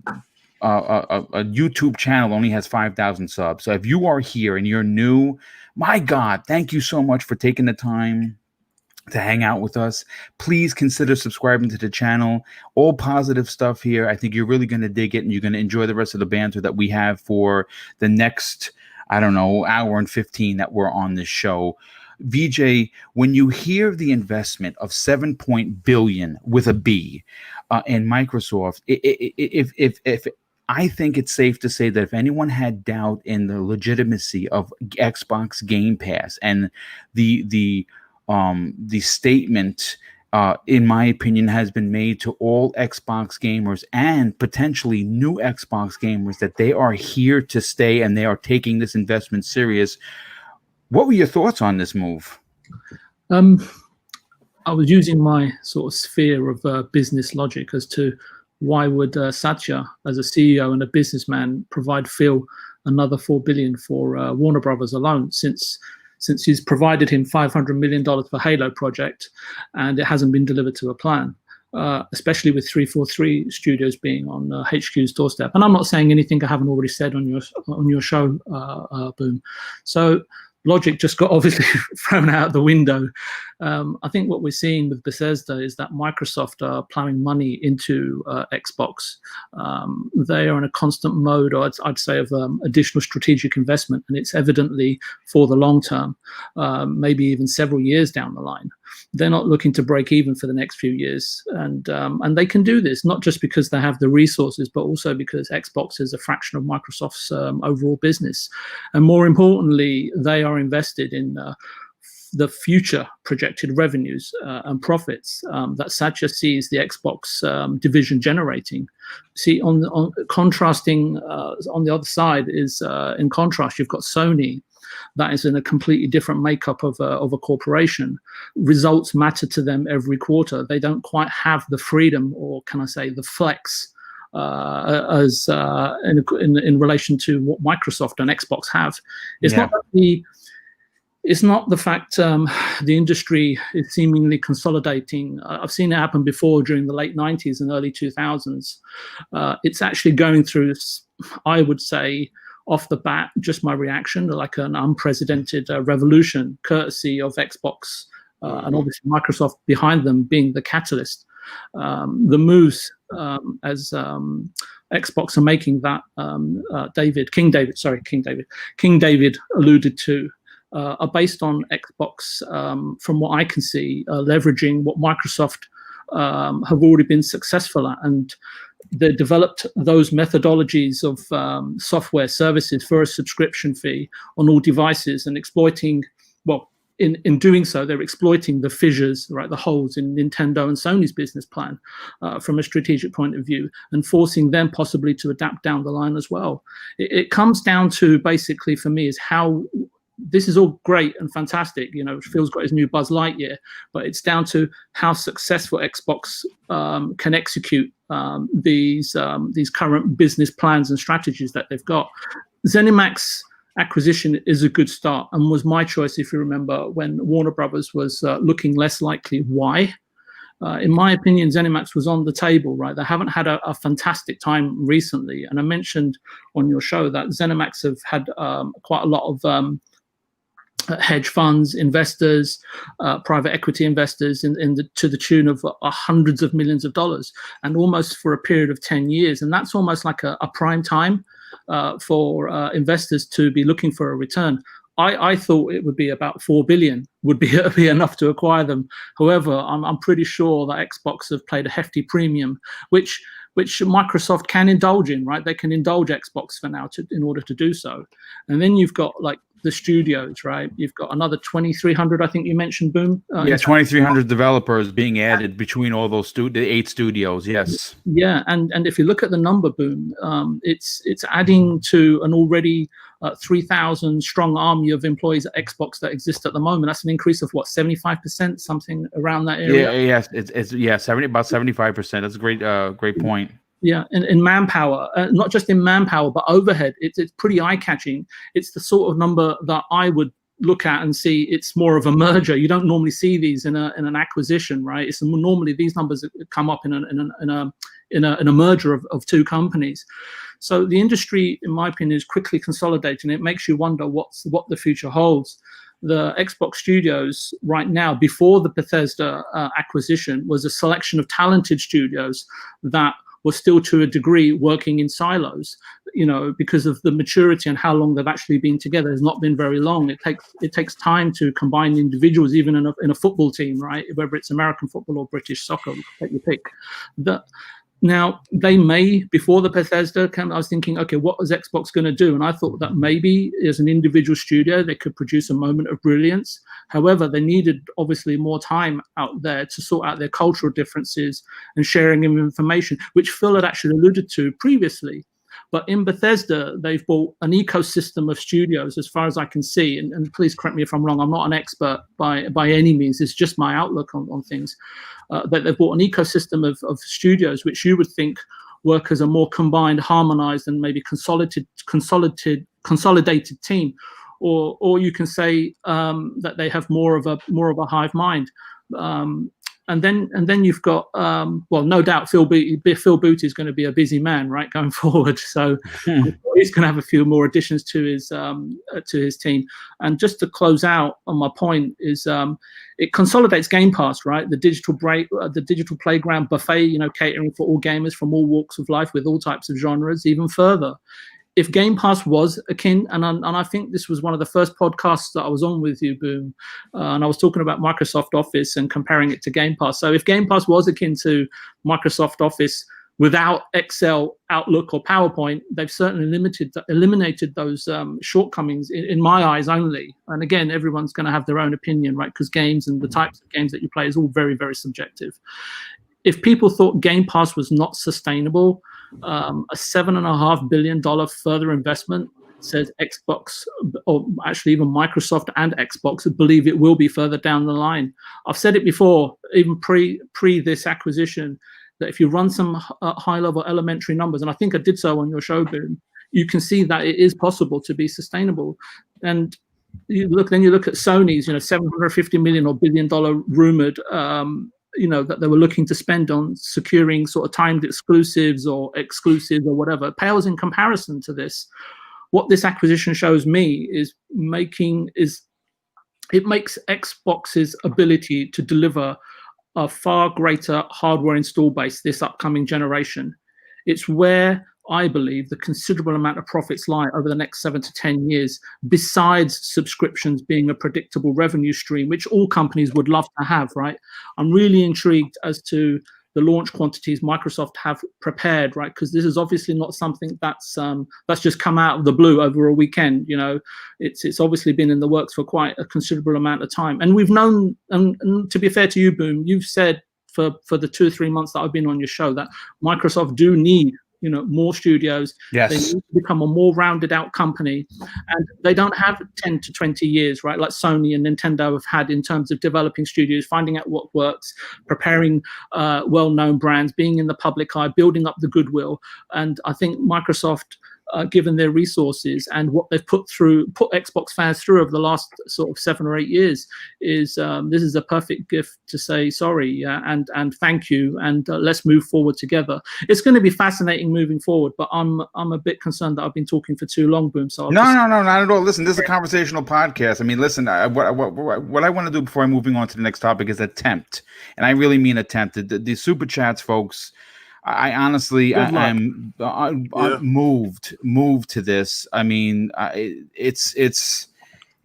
YouTube channel only has 5,000 subs. So if you are here and you're new, my God, thank you so much for taking the time to hang out with us. Please consider subscribing to the channel. All positive stuff here. I think you're really going to dig it, and you're going to enjoy the rest of the banter that we have for the next, hour and 15 that we're on this show. VJ, when you hear the investment of $7 billion with a B in Microsoft, if I think it's safe to say that if anyone had doubt in the legitimacy of Xbox Game Pass and the statement, in my opinion, has been made to all Xbox gamers and potentially new Xbox gamers that they are here to stay and they are taking this investment serious. What were your thoughts on this move? I was using my sort of sphere of business logic as to why would Satya, as a CEO and a businessman, provide Phil another $4 billion for Warner Brothers alone, since he's provided him $500 million for Halo project, and it hasn't been delivered to a plan, especially with 343 Studios being on HQ's doorstep. And I'm not saying anything I haven't already said on your show, Boom. So logic just got obviously thrown out the window. I think what we're seeing with Bethesda is that Microsoft are plowing money into Xbox. They are in a constant mode, or I'd say, of additional strategic investment, and it's evidently for the long term, maybe even several years down the line. They're not looking to break even for the next few years, and they can do this not just because they have the resources, but also because Xbox is a fraction of Microsoft's overall business, and more importantly, they are invested in the future projected revenues and profits that Satya sees the Xbox division generating. See, on contrasting on the other side is, in contrast, you've got Sony. That is in a completely different makeup of a corporation. Results matter to them every quarter. They don't quite have the freedom, or can I say the flex, as in relation to what Microsoft and Xbox have. It's not the fact the industry is seemingly consolidating. I've seen it happen before during the late 90s and early 2000s. It's actually going through, I would say, off the bat, just my reaction, like an unprecedented revolution, courtesy of Xbox and obviously Microsoft behind them being the catalyst. The moves as Xbox are making that King David alluded to are based on Xbox, from what I can see, leveraging what Microsoft have already been successful at, and they developed those methodologies of software services for a subscription fee on all devices, and exploiting, well, in doing so, they're exploiting the fissures, right, the holes in Nintendo and Sony's business plan from a strategic point of view, and forcing them possibly to adapt down the line as well. It comes down to, basically, for me, is how this is all great and fantastic. You know, Phil's got his new Buzz Lightyear, but it's down to how successful Xbox can execute these current business plans and strategies that they've got. ZeniMax acquisition is a good start and was my choice, if you remember, when Warner Brothers was looking less likely. Why? In my opinion, ZeniMax was on the table, right? They haven't had a fantastic time recently. And I mentioned on your show that ZeniMax have had quite a lot of hedge funds, investors, private equity investors to the tune of hundreds of millions of dollars, and almost for a period of 10 years. And that's almost like a prime time for investors to be looking for a return. I thought it would be about 4 billion would be enough to acquire them. However, I'm pretty sure that Xbox have played a hefty premium, which Microsoft can indulge in, right? They can indulge Xbox for now in order to do so. And then you've got like the studios, right? You've got another 2,300, I think you mentioned, Boom. Yeah, 2,300 developers being added between all those the 8 studios. Yes. Yeah, and if you look at the number, Boom, it's adding to an already 3,000 strong army of employees at Xbox that exist at the moment. That's an increase of what, 75%, something around that area. Yeah, it's 70, about 75%. That's a great point. Yeah, in manpower, not just in manpower, but overhead. It's pretty eye-catching. It's the sort of number that I would look at and see it's more of a merger. You don't normally see these in an acquisition, right? It's normally these numbers come up in a merger of two companies. So the industry, in my opinion, is quickly consolidating. It makes you wonder what the future holds. The Xbox studios right now, before the Bethesda acquisition, was a selection of talented studios that was still to a degree working in silos, you know, because of the maturity and how long they've actually been together has not been very long. It takes time to combine individuals, even in a football team, right? Whether it's American football or British soccer, take your pick. Now, they may, before the Bethesda came, I was thinking, okay, what is Xbox going to do? And I thought that maybe as an individual studio, they could produce a moment of brilliance. However, they needed obviously more time out there to sort out their cultural differences and sharing of information, which Phil had actually alluded to previously. But in Bethesda, they've built an ecosystem of studios, as far as I can see. And please correct me if I'm wrong. I'm not an expert by any means. It's just my outlook on things. That they've built an ecosystem of studios, which you would think work as a more combined, harmonized, and maybe consolidated team. Or you can say that they have more of a hive mind. And then you've got well, no doubt Phil Booty is going to be a busy man, right, going forward. So he's going to have a few more additions to his team. And just to close out on my point is it consolidates Game Pass, right? The digital playground buffet, you know, catering for all gamers from all walks of life with all types of genres, even further. If Game Pass was akin, and I think this was one of the first podcasts that I was on with you, Boom, and I was talking about Microsoft Office and comparing it to Game Pass. So if Game Pass was akin to Microsoft Office without Excel, Outlook, or PowerPoint, they've certainly eliminated those shortcomings in my eyes only. And again, everyone's going to have their own opinion, right? Because games and the types of games that you play is all very, very subjective. If people thought Game Pass was not sustainable, a $7.5 billion further investment says Xbox, or actually even Microsoft and Xbox, believe it will be further down the line. I've said it before, even pre this acquisition, that if you run some high-level elementary numbers, and I think I did so on your show, Boom, you can see that it is possible to be sustainable. And you look at Sony's, you know, $750 million or $1 billion rumored. You know, that they were looking to spend on securing sort of timed exclusives or whatever, pales in comparison to this. What this acquisition shows me is it makes Xbox's ability to deliver a far greater hardware install base this upcoming generation. It's where I believe the considerable amount of profits lie over the next 7 to 10 years, besides subscriptions being a predictable revenue stream, which all companies would love to have, right? I'm really intrigued as to the launch quantities Microsoft have prepared, right? Because this is obviously not something that's just come out of the blue over a weekend. You know, it's obviously been in the works for quite a considerable amount of time. And we've known, and to be fair to you, Boom, you've said for the 2 or 3 months that I've been on your show that Microsoft do need, more studios. Yes. They need to become a more rounded out company, and they don't have 10 to 20 years, right? Like Sony and Nintendo have had in terms of developing studios, finding out what works, preparing well-known brands, being in the public eye, building up the goodwill. And I think Microsoft, given their resources and what they've put Xbox fans through over the last sort of 7 or 8 years, is this is a perfect gift to say sorry and thank you, and let's move forward together. It's going to be fascinating moving forward, but I'm a bit concerned that I've been talking for too long, Boom. So no, not at all. Listen, this is a conversational podcast. I mean, listen, what I want to do before I'm moving on to the next topic is attempt, and I really mean attempt. The super chats, folks. I honestly, I'm moved to this. I mean, it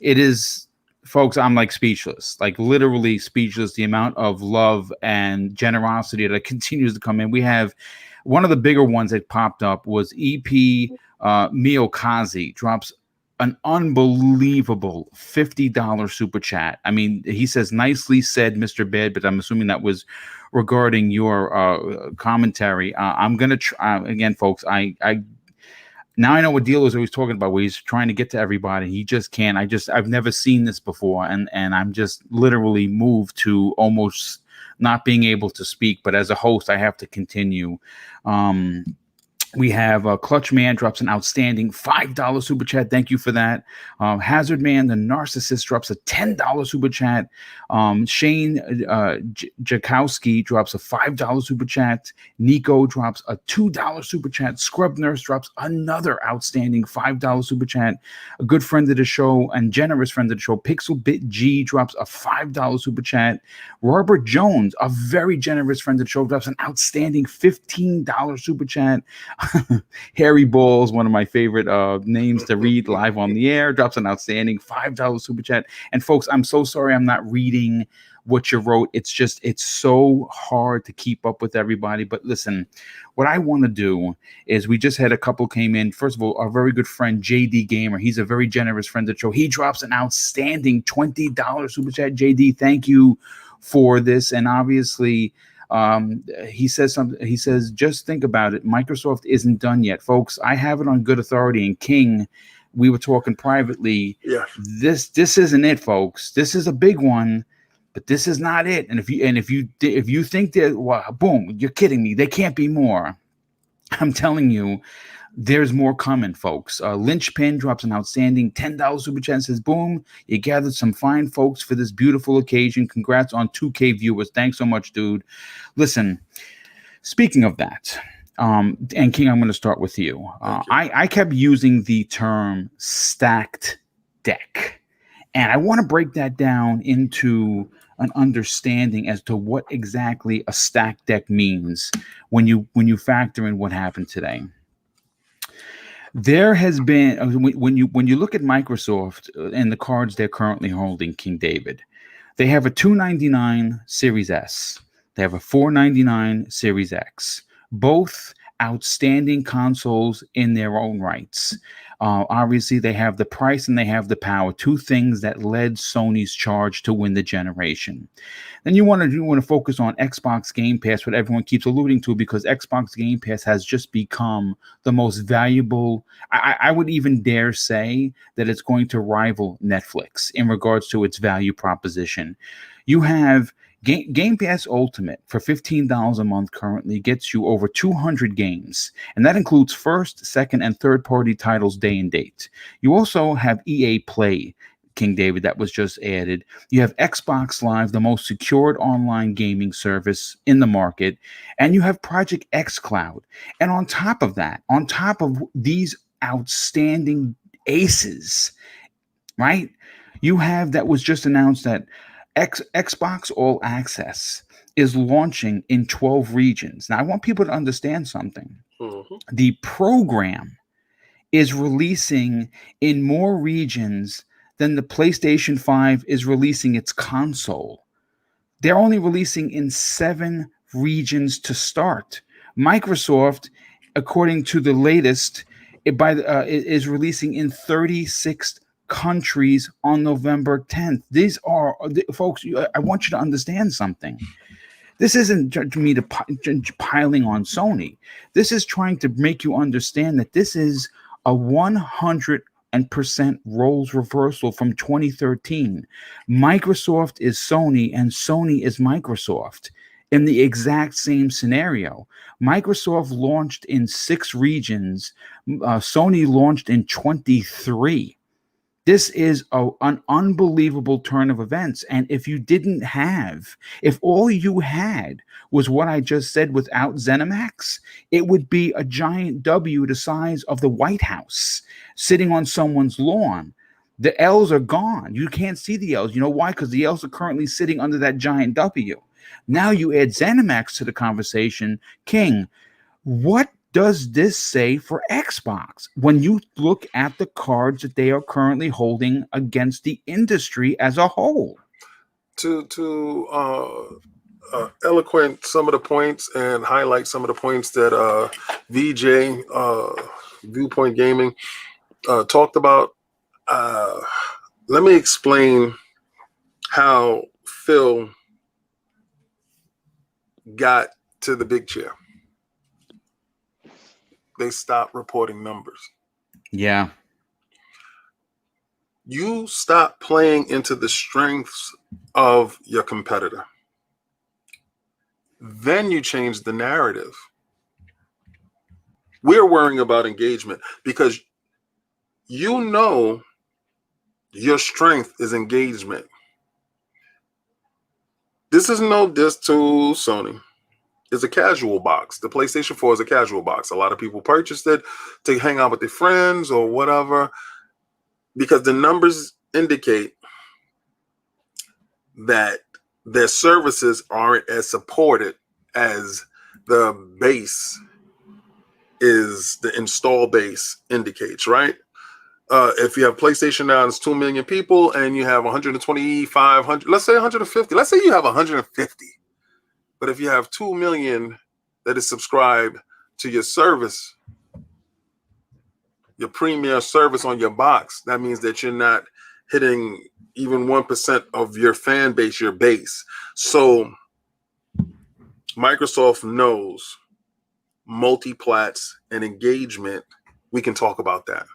is, folks. I'm like speechless, like literally speechless. The amount of love and generosity that continues to come in. We have one of the bigger ones that popped up was EP Miyokazi drops an unbelievable $50 super chat. I mean, he says, "Nicely said, Mr. Bed," but I'm assuming that was regarding your commentary. I'm gonna try again, folks. I now I know what Dealer's always talking about, where he's trying to get to everybody. He just can't. I've never seen this before, and I'm just literally moved to almost not being able to speak. But as a host, I have to continue. We have Clutch Man drops an outstanding $5 super chat. Thank you for that. Hazard Man, the narcissist, drops a $10 super chat. Shane Jakowski drops a $5 super chat. Nico drops a $2 super chat. Scrub Nurse drops another outstanding $5 super chat. A good friend of the show and generous friend of the show, Pixel Bit G, drops a $5 super chat. Robert Jones, a very generous friend of the show, drops an outstanding $15 super chat. Harry Balls, one of my favorite names to read live on the air, drops an outstanding $5 super chat. And folks, I'm so sorry I'm not reading what you wrote. It's so hard to keep up with everybody. But listen, what I want to do is, we just had a couple came in. First of all, our very good friend JD Gamer, he's a very generous friend of the show. He drops an outstanding $20 super chat. JD, thank you for this. And obviously, he says something. He says, "Just think about it. Microsoft isn't done yet, folks. I have it on good authority." And King, we were talking privately. Yeah. This isn't it, folks. This is a big one, but this is not it. And if you think that, well, boom, you're kidding me. They can't be more. I'm telling you, there's more coming, folks. Lynchpin drops an outstanding $10 super chat and says, "Boom, you gathered some fine folks for this beautiful occasion. Congrats on 2K viewers." Thanks so much, dude. Listen, speaking of that, and King, I'm going to start with you. I kept using the term stacked deck, and I want to break that down into an understanding as to what exactly a stacked deck means when you factor in what happened today. There has been, when you look at Microsoft and the cards they're currently holding, King David, they have a $299 Series S. They have a $499 Series X. Both outstanding consoles in their own rights. Obviously, they have the price and they have the power, two things that led Sony's charge to win the generation. Then you want to focus on Xbox Game Pass, what everyone keeps alluding to, because Xbox Game Pass has just become the most valuable. I would even dare say that it's going to rival Netflix in regards to its value proposition. You have Game Pass Ultimate for $15 a month currently gets you over 200 games, and that includes first, second, and third-party titles day and date. You also have EA Play, King David, that was just added. You have Xbox Live, the most secured online gaming service in the market, and you have Project X Cloud. And on top of that, on top of these outstanding aces, right, you have that was just announced that Xbox All Access is launching in 12 regions. Now, I want people to understand something. Mm-hmm. The program is releasing in more regions than the PlayStation 5 is releasing its console. They're only releasing in 7 regions to start. Microsoft, according to the latest, is releasing in 36 countries on November 10th. These are, folks, I want you to understand something. This isn't me to piling on Sony. This is trying to make you understand that this is a 100% roles reversal from 2013. Microsoft is Sony and Sony is Microsoft in the exact same scenario. Microsoft launched in 6 regions. Sony launched in 23. This is an unbelievable turn of events. And if all you had was what I just said without Zenimax, it would be a giant W the size of the White House sitting on someone's lawn. The L's are gone. You can't see the L's. You know why? Because the L's are currently sitting under that giant W. Now you add Zenimax to the conversation. King, what does this say for Xbox when you look at the cards that they are currently holding against the industry as a whole? To eloquent some of the points and highlight some of the points that VJ Viewpoint Gaming talked about. Let me explain how Phil got to the big chair. They stopped reporting numbers. Yeah. You stop playing into the strengths of your competitor. Then you change the narrative. We're worrying about engagement because you know your strength is engagement. This is no diss to Sony. It's a casual box. The PlayStation 4 is a casual box. A lot of people purchased it to hang out with their friends or whatever because the numbers indicate that their services aren't as supported as the base is, the install base indicates, right? If you have PlayStation now, it's 2 million people and you have 125, let's say 150. Let's say you have 150. But if you have 2 million that is subscribed to your service, your premier service on your box, that means that you're not hitting even 1% of your fan base, your base. So Microsoft knows multi-plats and engagement. We can talk about that.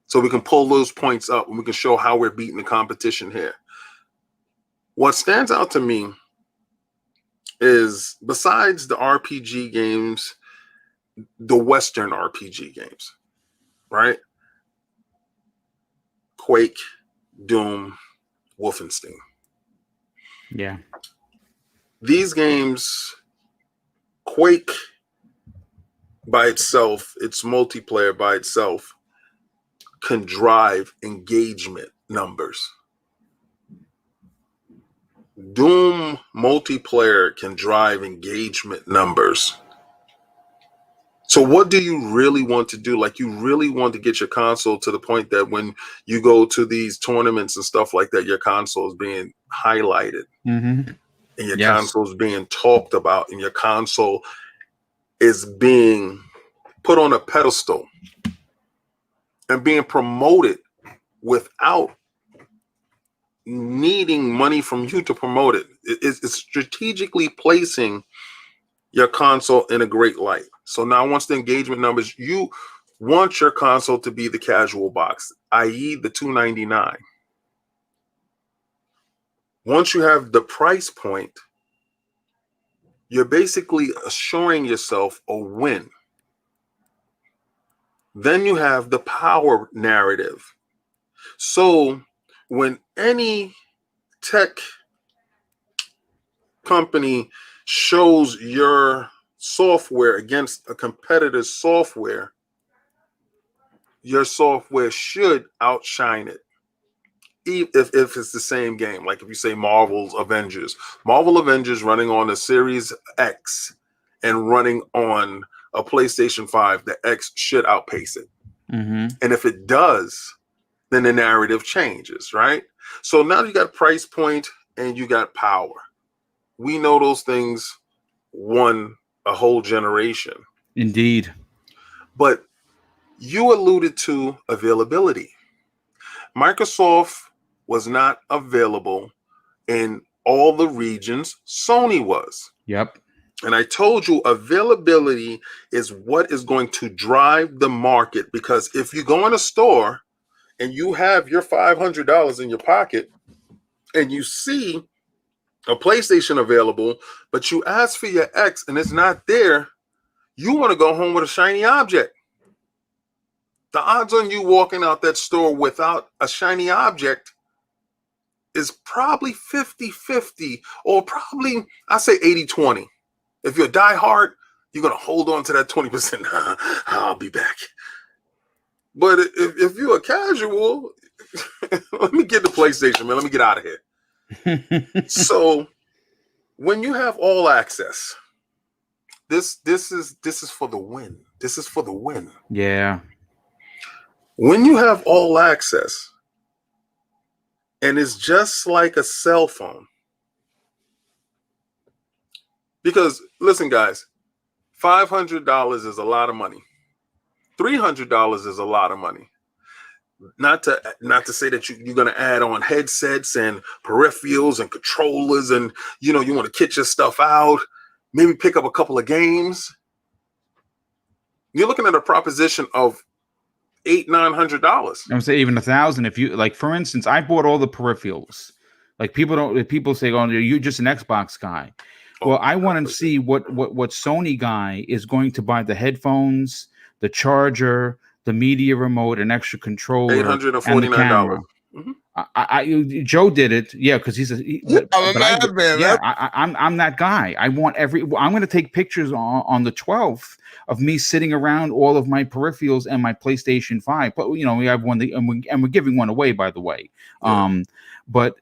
So we can pull those points up and we can show how we're beating the competition here. What stands out to me is, besides the RPG games, the Western RPG games, right? Quake, Doom, Wolfenstein. Yeah. These games, Quake by itself, its multiplayer by itself, can drive engagement numbers. Doom multiplayer can drive engagement numbers. So what do you really want to do? Like, you really want to get your console to the point that when you go to these tournaments and stuff like that, your console is being highlighted, and your console is being talked about, and your console is being put on a pedestal and being promoted without needing money from you to promote it. It's strategically placing your console in a great light. So now once the engagement numbers, you want your console to be the casual box, i.e. the $299. Once you have the price point, you're basically assuring yourself a win. Then you have the power narrative. So when any tech company shows your software against a competitor's software, your software should outshine it. If it's the same game, like if you say Marvel Avengers running on a Series X and running on a PlayStation 5, the X should outpace it. And if it does, then the narrative changes, right? So now you got price point and you got power. We know those things won a whole generation. Indeed. But you alluded to availability. Microsoft was not available in all the regions Sony was. Yep. And I told you availability is what is going to drive the market, because if you go in a store and you have your $500 in your pocket and you see a PlayStation available, but you ask for your X and it's not there, you want to go home with a shiny object. The odds on you walking out that store without a shiny object is probably 50-50, or probably, I say 80-20. If you're a diehard, you're going to hold on to that 20%. I'll be back. But if you're a casual, let me get the PlayStation, man. Let me get out of here. So when you have all access, this is for the win. This is for the win. Yeah. When you have all access, and it's just like a cell phone. Because listen, guys, $500 is a lot of money. $300 is a lot of money. Not to say that you're going to add on headsets and peripherals and controllers, and you want to kit your stuff out, maybe pick up a couple of games. You're looking at a proposition of $800-900. I would say even $1,000 if you, like, for instance, I bought all the peripherals. Like, people say, "Oh, you're just an Xbox guy." Well, I want to see what Sony guy is going to buy: the headphones, the charger, the media remote, an extra controller, and the camera. Mm-hmm. Joe did it, yeah, because he's I'm a madman. Yeah, I'm that guy. I'm going to take pictures on the 12th of me sitting around all of my peripherals and my PlayStation 5. But we have one, and we're giving one away, by the way. Yeah. But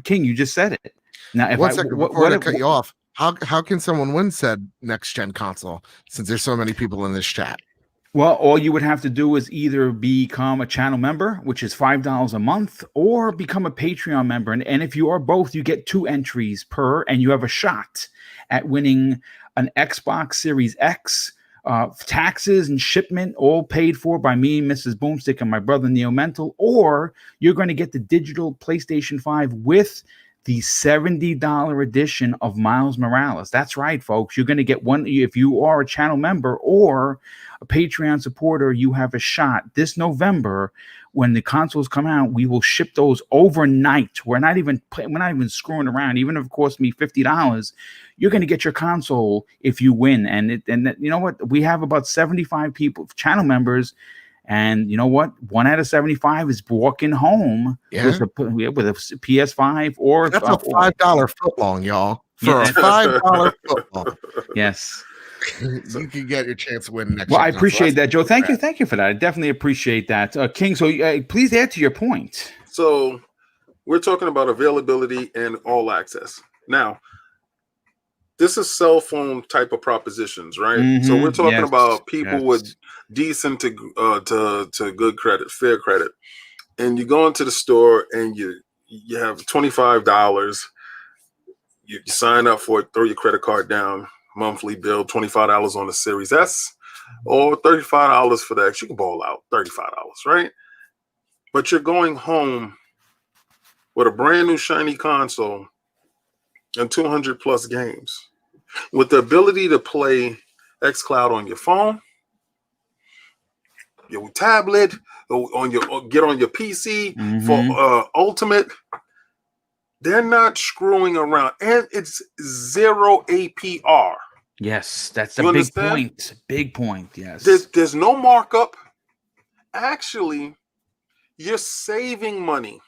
King, you just said it. Now, if One second, before I cut you off, how can someone win said next gen console, since there's so many people in this chat? Well, all you would have to do is either become a channel member, which is $5 a month, or become a Patreon member. And if you are both, you get 2 entries per, and you have a shot at winning an Xbox Series X, taxes and shipment all paid for by me, Mrs. Boomstick, and my brother Neo Mental, or you're going to get the digital PlayStation 5 with the $70 edition of Miles Morales. That's right, folks. You're going to get one. If you are a channel member or a Patreon supporter, you have a shot this November. When the consoles come out, we will ship those overnight. We're not even screwing around. Even if it costs me $50, you're going to get your console if you win. And you know what? We have about 75 people, channel members. And you know what? 1 out of 75 is walking home with a PS5 or that's a $5 footlong, y'all. For a $5 footlong. Yes. You can get your chance to win next. Well, I appreciate that, Joe. Thank you for that. I definitely appreciate that, King. So please add to your point. So we're talking about availability and all access. Now, this is cell phone type of propositions, right? Mm-hmm. So we're talking about people with decent to good credit, fair credit, and you go into the store and you have $25. You sign up for it, throw your credit card down, monthly bill, $25 on the series. That's or $35 for the X. You can ball out $35, right? But you're going home with a brand new shiny console and 200 plus games, with the ability to play xCloud on your phone, your tablet, or get on your PC for Ultimate. They're not screwing around, and it's 0 APR. Yes, that's a big point. Big point. Yes, there's no markup. Actually, you're saving money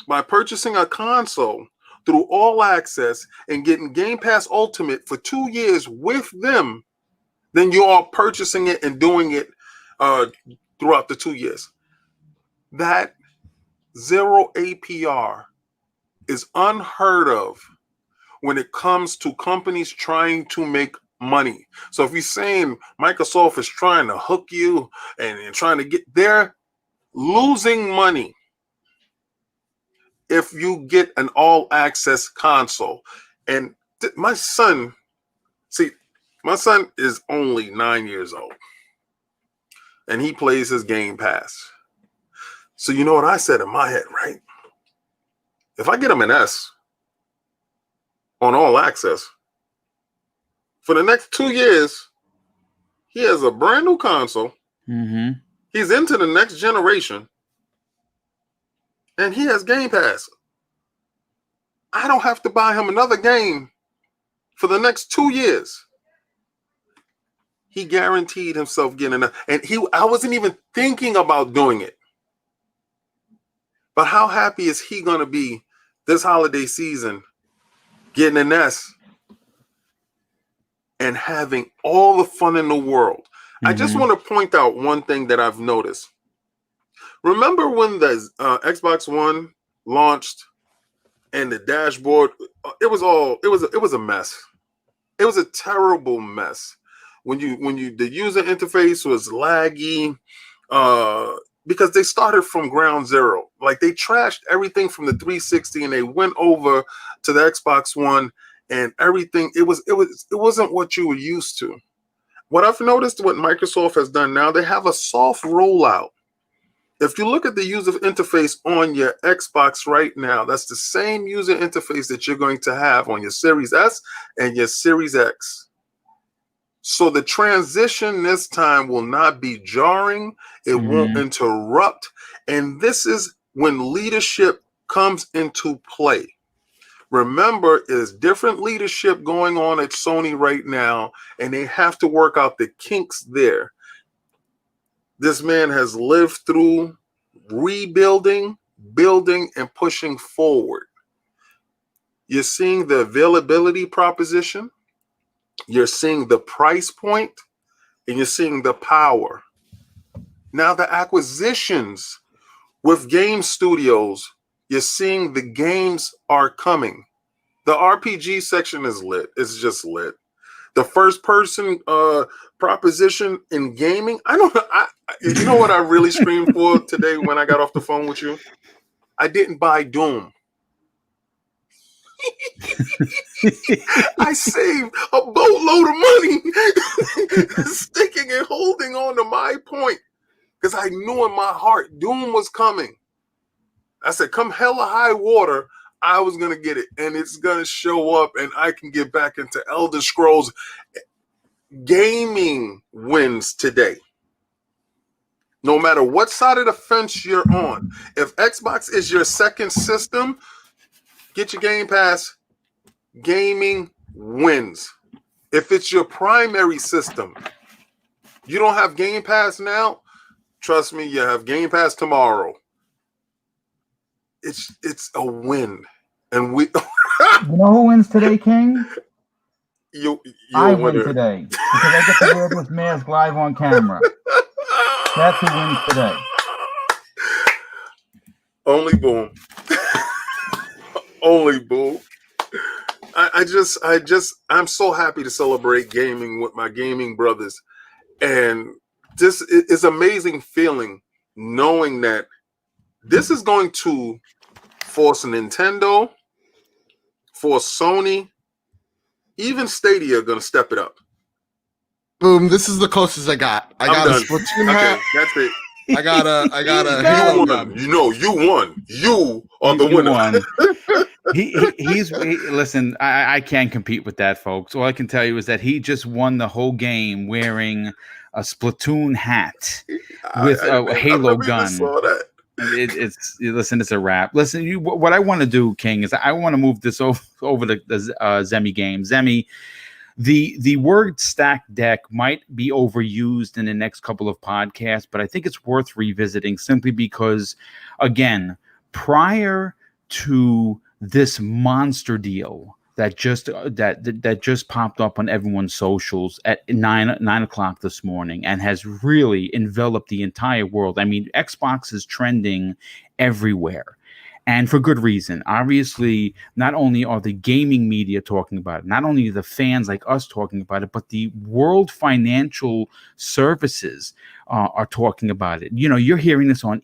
by purchasing a console through All Access and getting Game Pass Ultimate for 2 years with them, then you are purchasing it and doing it throughout the 2 years. That 0 APR is unheard of when it comes to companies trying to make money. So if you're saying Microsoft is trying to hook you and trying to get, they're losing money if you get an all access console. And my son is only 9 years old and he plays his Game Pass. So you know what I said in my head, right? If I get him an S on all access, for the next 2 years, he has a brand new console. Mm-hmm. He's into the next generation. And he has Game Pass. I don't have to buy him another game for the next 2 years. He guaranteed himself getting a, and I wasn't even thinking about doing it. But how happy is he going to be this holiday season getting an S and having all the fun in the world? Mm-hmm. I just want to point out one thing that I've noticed. Remember when the Xbox One launched and the dashboard, it was a mess. It was a terrible mess. When the user interface was laggy, because they started from ground zero. Like, they trashed everything from the 360 and they went over to the Xbox One, and everything, it wasn't what you were used to. What I've noticed, what Microsoft has done now, they have a soft rollout. If you look at the user interface on your Xbox right now, that's the same user interface that you're going to have on your Series S and your Series X. So the transition this time will not be jarring. It won't interrupt. And this is when leadership comes into play. Remember, there's different leadership going on at Sony right now, and they have to work out the kinks there. This man has lived through rebuilding, building, and pushing forward. You're seeing the availability proposition. You're seeing the price point, and you're seeing the power. Now the acquisitions with game studios, you're seeing the games are coming. The RPG section is lit. It's just lit. The first person proposition in gaming, you know what I really screamed for today when I got off the phone with you? I didn't buy Doom. I saved a boatload of money sticking and holding on to my point, because I knew in my heart Doom was coming. I said, come hella high water, I was going to get it, and it's going to show up, and I can get back into Elder Scrolls. Gaming wins today. No matter what side of the fence you're on. If Xbox is your second system, get your Game Pass. Gaming wins. If it's your primary system, you don't have Game Pass now, trust me, you have Game Pass tomorrow. It's a win. And we You know who wins today, King? I win winner. today because I get to wear this mask live on camera. That's who wins today. Only Boom. Only Boom. I'm so happy to celebrate gaming with my gaming brothers. And this is amazing feeling knowing that this is going to force Nintendo, force Sony, even Stadia are going to step it up. Boom, this is the closest I got. I got a Splatoon hat. Okay, that's it. I got a Halo gun. You know, you won. You are the winner. Won. Listen, I can't compete with that, folks. All I can tell you is that he just won the whole game wearing a Splatoon hat with a Halo gun. Saw that. It's a wrap. Listen, what I want to do, King, is I want to move this over to the Zemi game. Zemi, the word stack deck might be overused in the next couple of podcasts, but I think it's worth revisiting simply because, again, prior to this monster deal that just popped up on everyone's socials at 9 o'clock this morning and has really enveloped the entire world. I mean, Xbox is trending everywhere, and for good reason. Obviously, not only are the gaming media talking about it, not only the fans like us talking about it, but the world financial services are talking about it. You know, you're hearing this on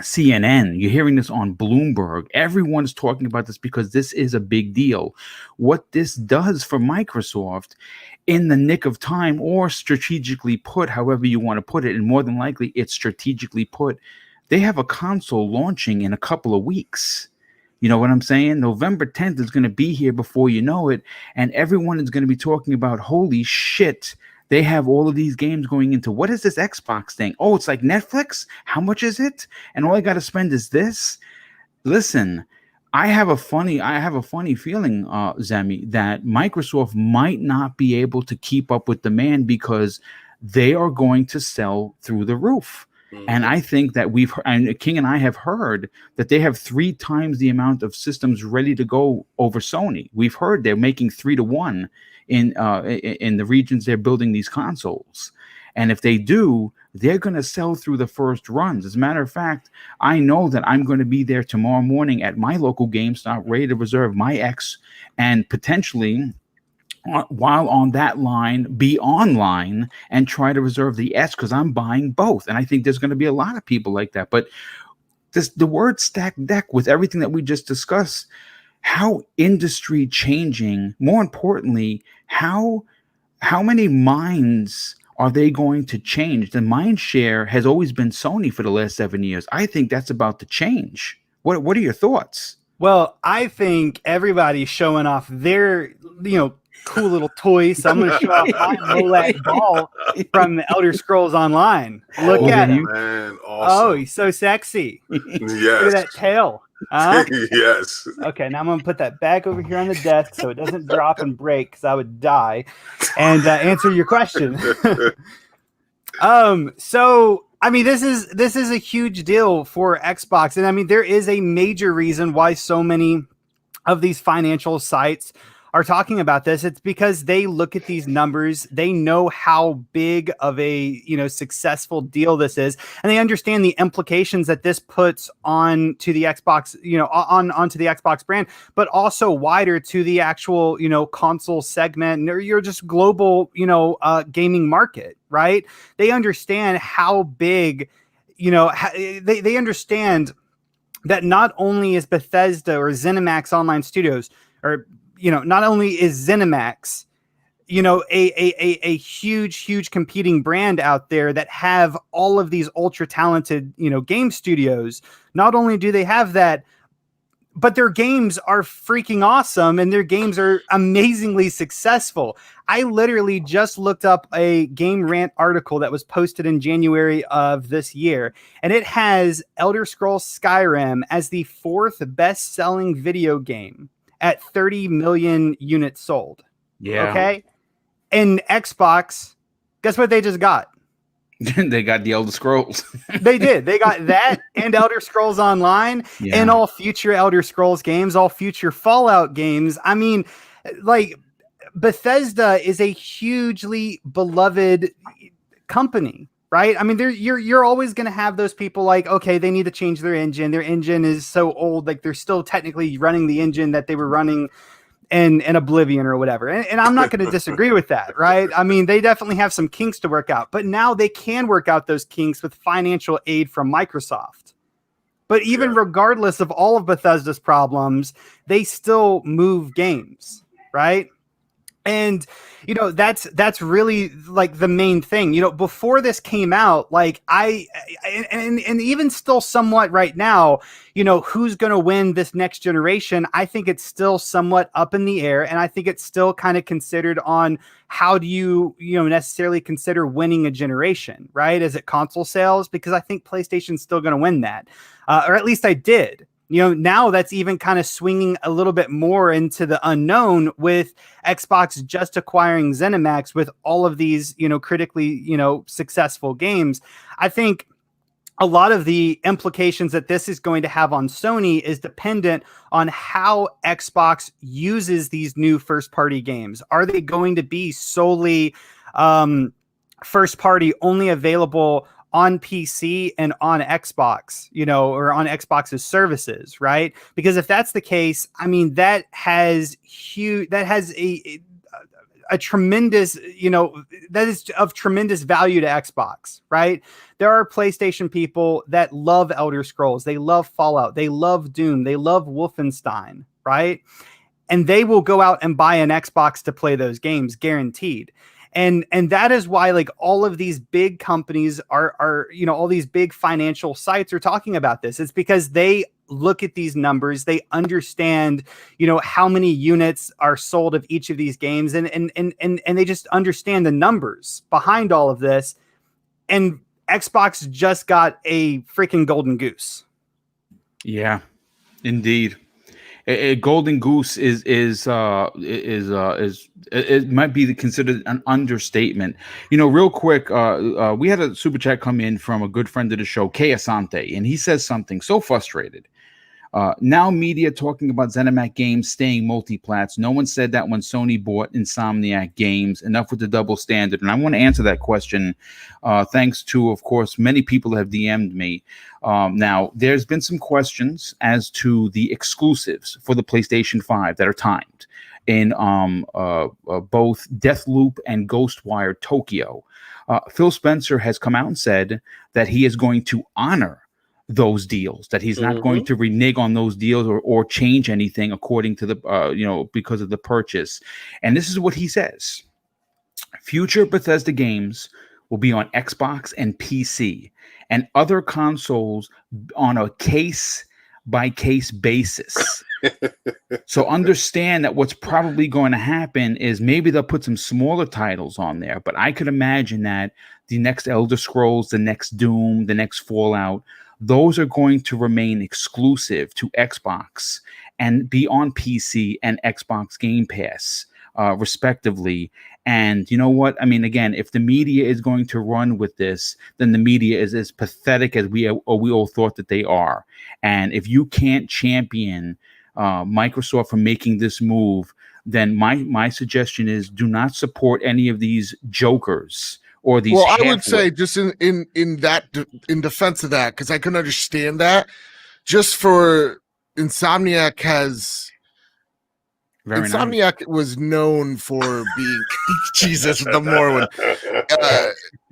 CNN, you're hearing this on Bloomberg. Everyone's talking about this because this is a big deal. What this does for Microsoft in the nick of time, or strategically put, however you want to put it, and more than likely it's strategically put, They have a console launching in a couple of weeks. You know what I'm saying? November 10th is going to be here before you know it. And everyone is going to be talking about, holy shit, they have all of these games going into, what is this Xbox thing? Oh, it's like Netflix? How much is it? And all I got to spend is this? Listen, I have a funny feeling, Zemi, that Microsoft might not be able to keep up with demand because they are going to sell through the roof. And I think that King and I have heard that they have 3 times the amount of systems ready to go over Sony. We've heard they're making 3 to 1 in the regions they're building these consoles. And if they do, they're going to sell through the first runs. As a matter of fact, I know that I'm going to be there tomorrow morning at my local GameStop, ready to reserve my X, and potentially, while on that line, be online and try to reserve the S, because I'm buying both. And I think there's going to be a lot of people like that. But the word stacked deck, with everything that we just discussed, how industry changing, more importantly, how many minds are they going to change? The mind share has always been Sony for the last 7 years. I think that's about to change. What are your thoughts? Well, I think everybody's showing off their, cool little toys. So I'm going to show off my Molag Ball from Elder Scrolls Online. Look at him. Man, awesome. Oh, he's so sexy. Yes. Look at that tail. Yes. Okay, now I'm going to put that back over here on the desk so it doesn't drop and break, because I would die, and answer your question. So I mean, this is a huge deal for Xbox, and I mean, there is a major reason why so many of these financial sites are talking about this. It's because they look at these numbers, they know how big of a successful deal this is, and they understand the implications that this puts on to the Xbox, onto the Xbox brand, but also wider to the actual console segment, or your just global gaming market, right? They understand how big, they understand that not only is Bethesda or ZeniMax Online Studios, or not only is ZeniMax, a huge competing brand out there that have all of these ultra talented, game studios. Not only do they have that, but their games are freaking awesome, and their games are amazingly successful. I literally just looked up a Game Rant article that was posted in January of this year, and it has Elder Scrolls Skyrim as the 4th best-selling video game at 30 million units sold. Yeah. Okay. And Xbox, guess what they just got? They got the Elder Scrolls. They did. They got that and Elder Scrolls Online, and all future Elder Scrolls games, all future Fallout games. I mean, like, Bethesda is a hugely beloved company, right? I mean, you're always going to have those people like, okay, they need to change their engine. Their engine is so old, like they're still technically running the engine that they were running in Oblivion or whatever. And I'm not going to disagree with that, right? I mean, they definitely have some kinks to work out, but now they can work out those kinks with financial aid from Microsoft. But even regardless of all of Bethesda's problems, they still move games, right? And, that's really like the main thing. Before this came out, like and even still somewhat right now, who's going to win this next generation? I think it's still somewhat up in the air. And I think it's still kind of considered on how do you, necessarily consider winning a generation, right? Is it console sales? Because I think PlayStation's still going to win that. Or at least I did. Now that's even kind of swinging a little bit more into the unknown, with Xbox just acquiring ZeniMax with all of these, critically, successful games. I think a lot of the implications that this is going to have on Sony is dependent on how Xbox uses these new first-party games. Are they going to be solely first-party, only available on PC and on Xbox, or on Xbox's services, right? Because if that's the case, I mean, that has a tremendous, that is of tremendous value to Xbox, right? There are PlayStation people that love Elder Scrolls, they love Fallout, they love Doom, they love Wolfenstein, right? And they will go out and buy an Xbox to play those games, guaranteed. And that is why like all of these big companies are all these big financial sites are talking about this. It's because they look at these numbers, they understand, how many units are sold of each of these games, and they just understand the numbers behind all of this. And Xbox just got a freaking golden goose. Yeah, indeed. A golden goose is it might be considered an understatement. Real quick, we had a super chat come in from a good friend of the show, Kay Asante, and he says something so frustrated. Now media talking about ZeniMax games staying multi-plats. No one said that when Sony bought Insomniac Games. Enough with the double standard. And I want to answer that question thanks to, of course, many people have DM'd me. Now, there's been some questions as to the exclusives for the PlayStation 5 that are timed in both Deathloop and Ghostwire Tokyo. Phil Spencer has come out and said that he is going to honor those deals, that he's not going to renege on those deals or change anything according to the because of the purchase. And this is what he says: future Bethesda games will be on Xbox and PC and other consoles on a case by case basis. So understand that what's probably going to happen is maybe they'll put some smaller titles on there, but I could imagine that the next Elder Scrolls, the next Doom, the next Fallout, those are going to remain exclusive to Xbox and be on PC and Xbox Game Pass, respectively. And you know what? I mean, again, if the media is going to run with this, then the media is as pathetic as we all thought that they are. And if you can't champion Microsoft for making this move, then my suggestion is do not support any of these jokers. Or these I would say just in defense of that, because I can understand that. Just for Insomniac was known for being Jesus the Morrowind.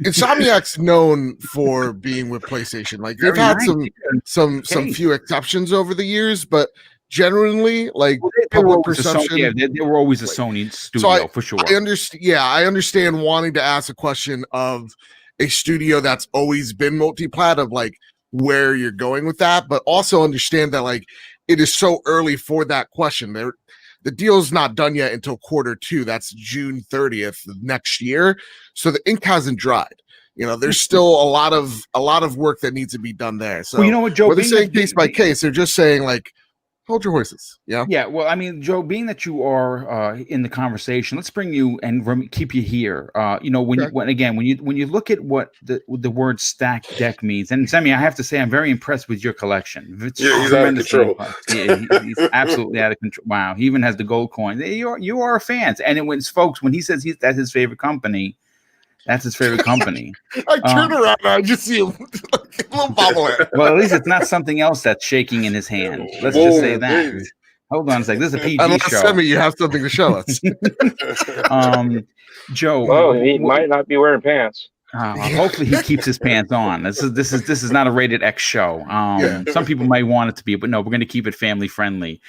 Insomniac's known for being with PlayStation. Like they've had some few exceptions over the years, but generally, like public perception, they were always a Sony studio for sure. I understand wanting to ask a question of a studio that's always been multi-plat, of like where you're going with that, but also understand that like it is so early for that question. The deal's not done yet until Q2. That's June 30th of next year, so the ink hasn't dried. There's still a lot of work that needs to be done there. So you know what, Joe, they're saying case by case, they're just saying like, hold your horses. Yeah. Well, I mean, Joe, being that you are in the conversation, let's bring you and keep you here. When you look at what the word stack deck means, and Semi, I have to say, I'm very impressed with your collection. He's out of control. He's absolutely out of control. Wow, he even has the gold coin. You are fans, and when he says that's his favorite company. That's his favorite company. I turn around and I just see a little bobblehead. Well, at least it's not something else that's shaking in his hand. Let's just say that. Baby. Hold on a second. This is a PG show. Send me, you have something to show us. Joe. Oh, he might not be wearing pants. Hopefully he keeps his pants on. This is not a rated X show. Some people might want it to be, but no, we're going to keep it family friendly.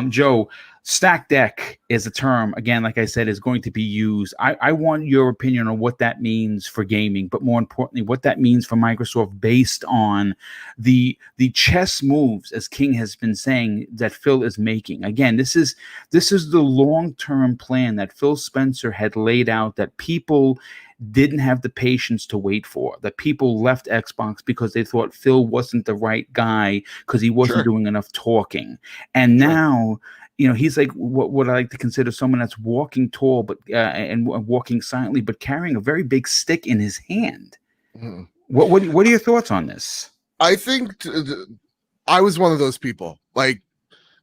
Joe, stack deck is a term, again, like I said, is going to be used. I want your opinion on what that means for gaming, but more importantly, what that means for Microsoft based on the chess moves, as King has been saying, that Phil is making. Again, this is the long-term plan that Phil Spencer had laid out that people didn't have the patience to wait for, that people left Xbox because they thought Phil wasn't the right guy because he wasn't doing enough talking. And now, he's like what I like to consider someone that's walking tall, but and walking silently, but carrying a very big stick in his hand. Mm. What are your thoughts on this? I think I was one of those people. Like,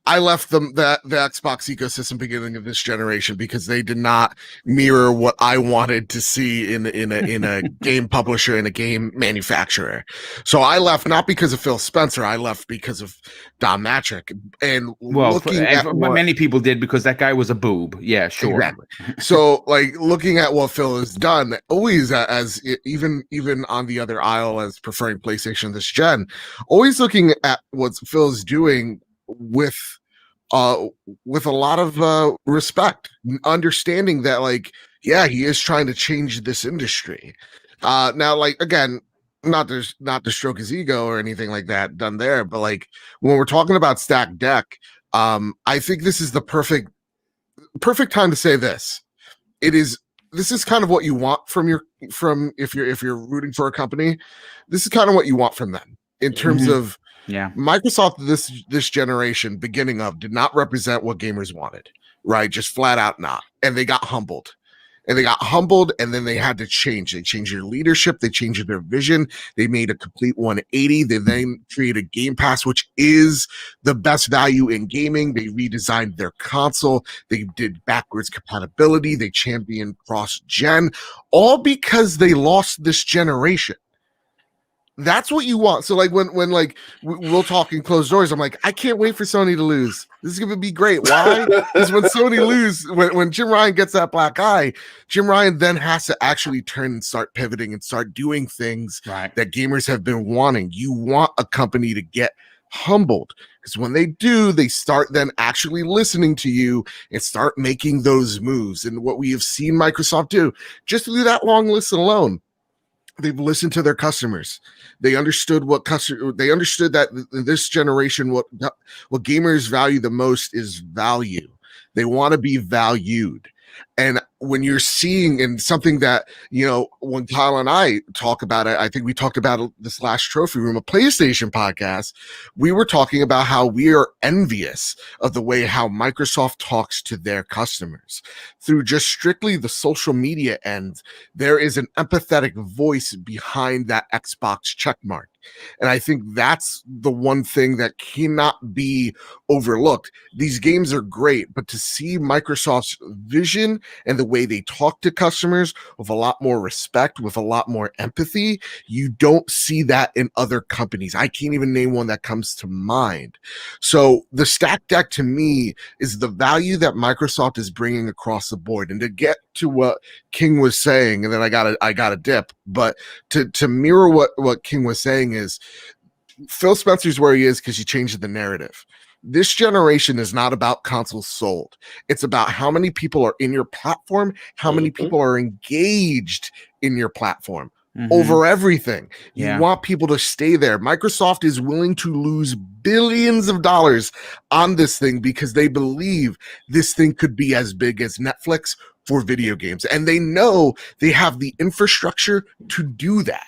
I left the Xbox ecosystem beginning of this generation because they did not mirror what I wanted to see in a game publisher and a game manufacturer. So I left not because of Phil Spencer. I left because of Don Matrick. And many people did because that guy was a boob. Yeah, sure. Exactly. So like looking at what Phil has done, always as even on the other aisle as preferring PlayStation this gen, always looking at what Phil's doing with with a lot of respect, understanding that, like, yeah, he is trying to change this industry. Now, like, again, not to stroke his ego or anything like that done there, but like when we're talking about stacked deck, I think this is the perfect time to say this. This is kind of what you want from if you're rooting for a company. This is kind of what you want from them in terms of Microsoft. This generation, beginning of, did not represent what gamers wanted, right? Just flat out not, and they got humbled. And then they had to change. They changed their leadership. They changed their vision. They made a complete 180. They then created Game Pass, which is the best value in gaming. They redesigned their console. They did backwards compatibility. They championed cross-gen, all because they lost this generation. That's what you want. So like when like we'll talk in closed doors, I'm like, I can't wait for Sony to lose. This is gonna be great. Why? Because when Sony lose, when Jim Ryan gets that black eye, Jim Ryan then has to actually turn and start pivoting and start doing things that gamers have been wanting. You want a company to get humbled, because when they do, they start then actually listening to you and start making those moves. And what we have seen Microsoft do, just through that long list alone, they've listened to their customers. They understood that in this generation, what gamers value the most is value. They want to be valued. And when you're seeing, and something that, you know, when Kyle and I talk about it, I think we talked about this last Trophy Room, a PlayStation podcast, we were talking about how we are envious of the way how Microsoft talks to their customers. Through just strictly the social media end, there is an empathetic voice behind that Xbox checkmark. And I think that's the one thing that cannot be overlooked. These games are great, but to see Microsoft's vision and the way they talk to customers with a lot more respect, with a lot more empathy, you don't see that in other companies. I can't even name one that comes to mind. So the stack deck to me is the value that Microsoft is bringing across the board. And to get to what King was saying, and then I got a dip, but to mirror what King was saying is Phil Spencer's where he is because he changed the narrative. This generation is not about consoles sold. It's about how many people are in your platform, how many people are engaged in your platform over everything. You want people to stay there. Microsoft is willing to lose billions of dollars on this thing because they believe this thing could be as big as Netflix for video games. And they know they have the infrastructure to do that.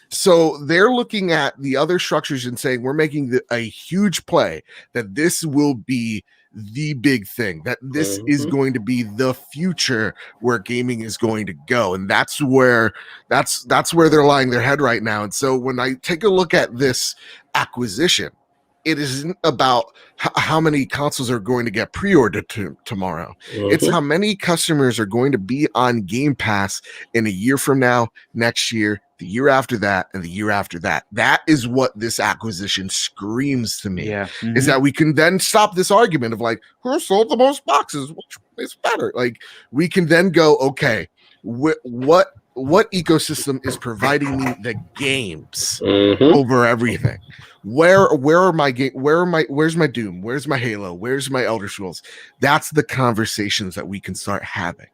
So they're looking at the other structures and saying, we're making a huge play that this will be the big thing, that this is going to be the future where gaming is going to go. And that's where they're lying their head right now. And so when I take a look at this acquisition, it isn't about how many consoles are going to get pre-ordered tomorrow. It's how many customers are going to be on Game Pass in a year from now, next year, the year after that, and the year after that. That is what this acquisition screams to me. Is that we can then stop this argument of like, who sold the most boxes? Which is better? Like, we can then go, okay, what ecosystem is providing me the games over everything? Where's my Doom? Where's my Halo? Where's my Elder Scrolls? That's the conversations that we can start having.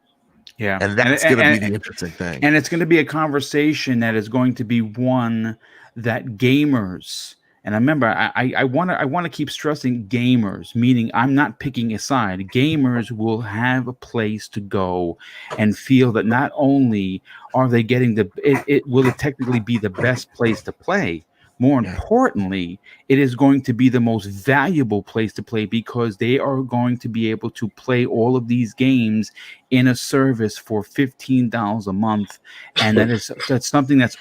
Yeah. And that's going to be the interesting thing. And it's going to be a conversation that is going to be one that gamers, and remember, I want to keep stressing gamers, meaning I'm not picking a side. Gamers will have a place to go and feel that not only are they getting it will technically be the best place to play. More importantly, it is going to be the most valuable place to play because they are going to be able to play all of these games in a service for $15 a month, and that's something that's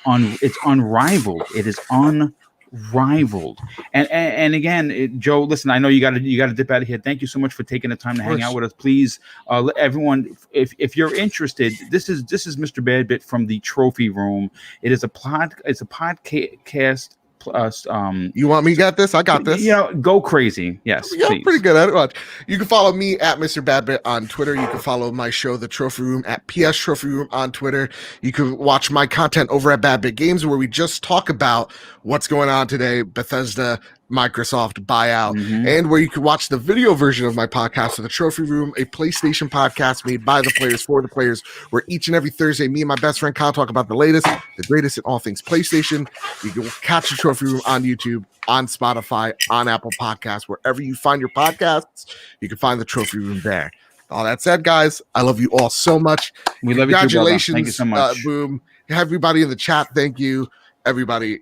unrivaled. It is unrivaled. And again, Joe, listen, I know you got to dip out of here. Thank you so much for taking the time to hang out with us. Please, let everyone, if you're interested, this is Mr. Badbit from the Trophy Room. It's a podcast. Plus, you want me to get this? I got this. You know, go crazy. Yes, yeah, please. I'm pretty good at it. Watch. You can follow me at Mr. Badbit on Twitter. You can follow my show, The Trophy Room, at PS Trophy Room on Twitter. You can watch my content over at Badbit Games, where we just talk about what's going on today. Bethesda Microsoft buyout, Mhm. and where you can watch the video version of my podcast, The Trophy Room, a PlayStation podcast made by the players for the players, where each and every Thursday, me and my best friend Kyle talk about the latest, the greatest in all things PlayStation. You can catch The Trophy Room on YouTube, on Spotify, on Apple Podcasts, wherever you find your podcasts, you can find The Trophy Room there. All that said, guys, I love you all so much. We love you too, brother. Congratulations. Thank you so much. Boom. Everybody in the chat, thank you. Everybody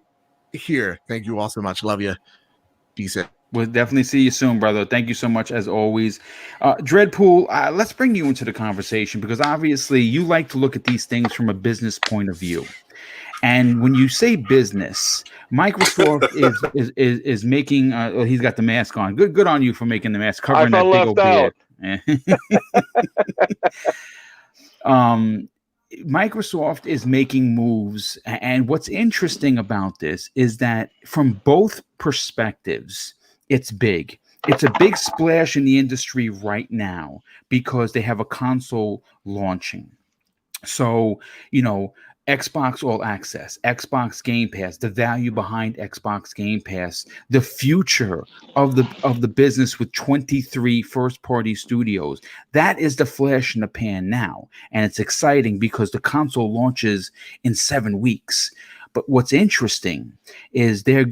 here, thank you all so much. Love you. Peace out. We'll definitely see you soon, brother. Thank you so much, as always. Dreadpool, let's bring you into the conversation, because obviously you like to look at these things from a business point of view. And when you say business, Microsoft is making. He's got the mask on. Good on you for making the mask, covering that big old beard. Microsoft is making moves, and what's interesting about this is that from both perspectives, it's big. It's a big splash in the industry right now because they have a console launching. So, Xbox All Access, Xbox Game Pass, the value behind Xbox Game Pass, the future of the business with 23 first-party studios. That is the flash in the pan now, and it's exciting because the console launches in 7 weeks. But what's interesting is they've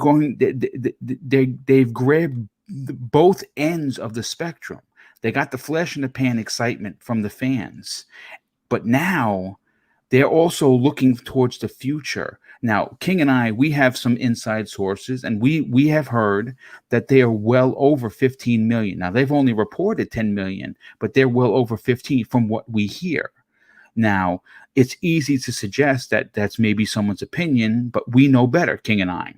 grabbed both ends of the spectrum. They got the flash in the pan excitement from the fans, but now they're also looking towards the future. Now, King and I, we have some inside sources, and we have heard that they are well over 15 million. Now, they've only reported 10 million, but they're well over 15 from what we hear. Now, it's easy to suggest that that's maybe someone's opinion, but we know better, King and I.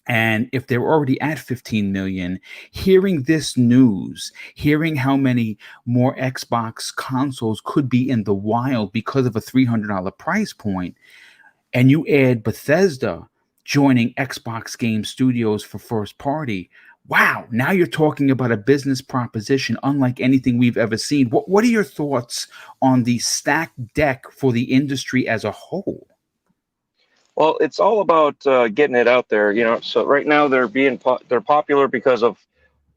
And if they're already at 15 million, hearing this news, hearing how many more Xbox consoles could be in the wild because of a $300 price point, and you add Bethesda joining Xbox Game Studios for first party, wow, now you're talking about a business proposition unlike anything we've ever seen. What are your thoughts on the stacked deck for the industry as a whole? Well, it's all about getting it out there, So right now they're they're popular because of,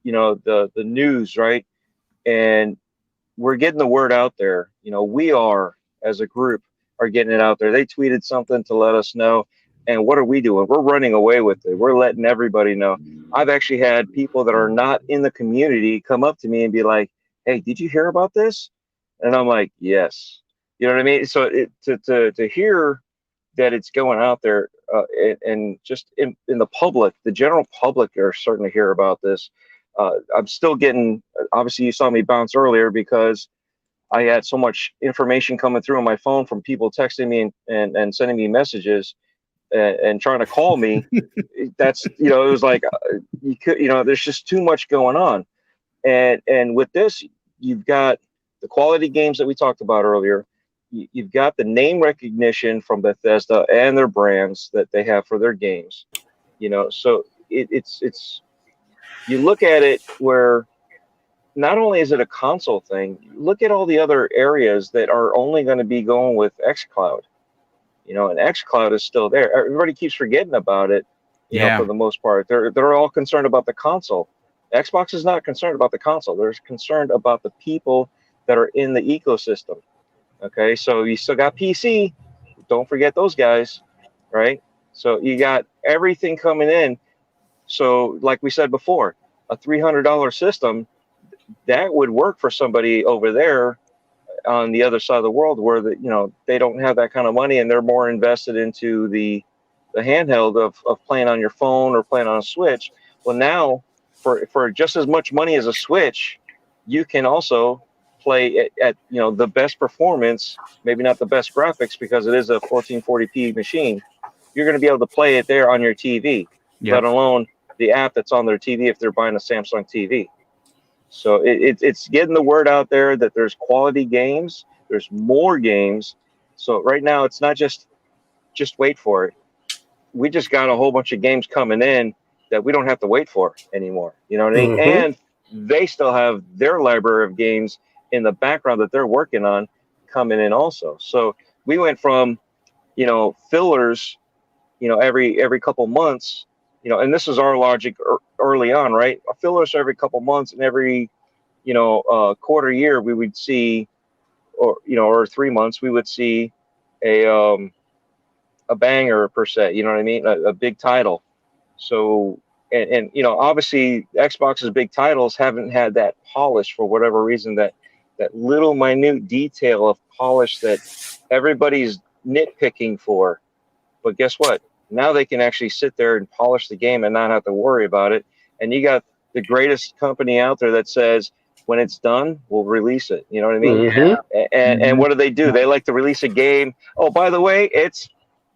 the news, right? And we're getting the word out there. We are, as a group, are getting it out there. They tweeted something to let us know, and what are we doing? We're running away with it. We're letting everybody know. I've actually had people that are not in the community come up to me and be like, "Hey, did you hear about this?" And I'm like, "Yes." You know what I mean? So to hear that it's going out there and just in the public, the general public are starting to hear about this. I'm still getting, obviously you saw me bounce earlier because I had so much information coming through on my phone from people texting me and sending me messages and trying to call me. That's, it was like, there's just too much going on. And with this, you've got the quality games that we talked about earlier. You've got the name recognition from Bethesda and their brands that they have for their games, so it's you look at it where not only is it a console thing, look at all the other areas that are only going to be going with xCloud, and xCloud is still there. Everybody keeps forgetting about it, for the most part. They're all concerned about the console. Xbox is not concerned about the console. They're concerned about the people that are in the ecosystem. Okay, so you still got PC. Don't forget those guys, right? So you got everything coming in. So like we said before, a $300 system, that would work for somebody over there on the other side of the world where they don't have that kind of money and they're more invested into the handheld of playing on your phone or playing on a Switch. Well, now for just as much money as a Switch, you can also play at the best performance, maybe not the best graphics because it is a 1440p machine. You're going to be able to play it there on your TV, let alone the app that's on their TV if they're buying a Samsung TV. So it's getting the word out there that there's quality games, there's more games. So right now it's not just wait for it. We just got a whole bunch of games coming in that we don't have to wait for anymore. You know what I mean? Mm-hmm. And they still have their library of games in the background that they're working on coming in also. So we went from, fillers, every couple months, and this is our logic early on, right? I feel us every couple months and every, quarter year we would see, or 3 months we would see a banger per se. You know what I mean? A big title. So and obviously Xbox's big titles haven't had that polish for whatever reason, that little minute detail of polish that everybody's nitpicking for. But guess what? Now they can actually sit there and polish the game and not have to worry about it. And you got the greatest company out there that says, when it's done, we'll release it. You know what I mean? Mm-hmm. And what do? They like to release a game. Oh, by the way, it's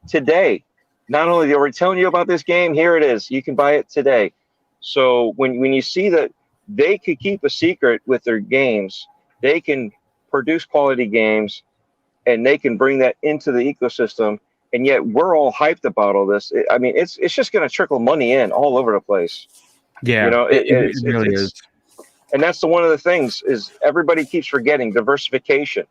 today. Not only are we telling you about this game, here it is. You can buy it today. So when you see that they could keep a secret with their games, they can produce quality games, and they can bring that into the ecosystem. And yet we're all hyped about all this. I mean, it's just going to trickle money in all over the place. Yeah, it really is. And that's one of the things is everybody keeps forgetting diversification.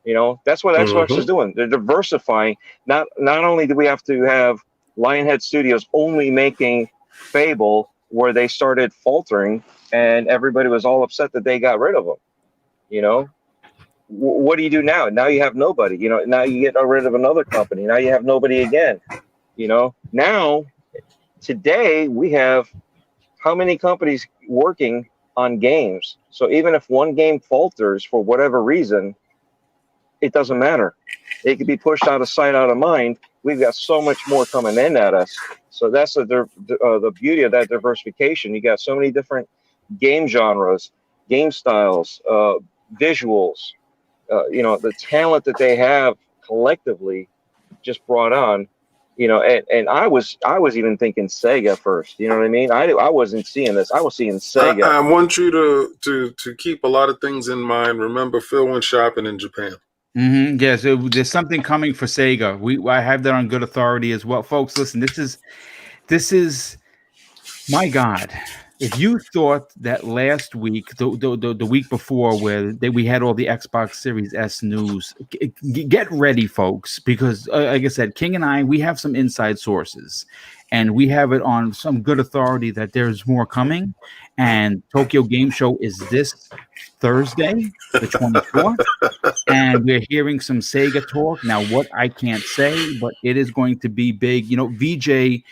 That's what Xbox is doing. They're diversifying. Not only do we have to have Lionhead Studios only making Fable, where they started faltering and everybody was all upset that they got rid of them. What do you do now? Now you have nobody. Now you get rid of another company. Now you have nobody again. Now today we have how many companies working on games? So even if one game falters for whatever reason, it doesn't matter. It could be pushed out of sight, out of mind. We've got so much more coming in at us. So that's the beauty of that diversification. You got so many different game genres, game styles, visuals. The talent that they have collectively just brought on. And I was even thinking Sega first. You know what I mean? I wasn't seeing this. I was seeing Sega. I want you to keep a lot of things in mind. Remember, Phil went shopping in Japan. Mm-hmm. Yeah, so there's something coming for Sega. I have that on good authority as well, folks. Listen, this is my God. If you thought that last week, the week before, where we had all the Xbox Series S news, get ready, folks, because like I said, King and I, we have some inside sources, and we have it on some good authority that there's more coming. And Tokyo Game Show is this Thursday, the 24th, and we're hearing some Sega talk. Now, what I can't say, but it is going to be big. VJ.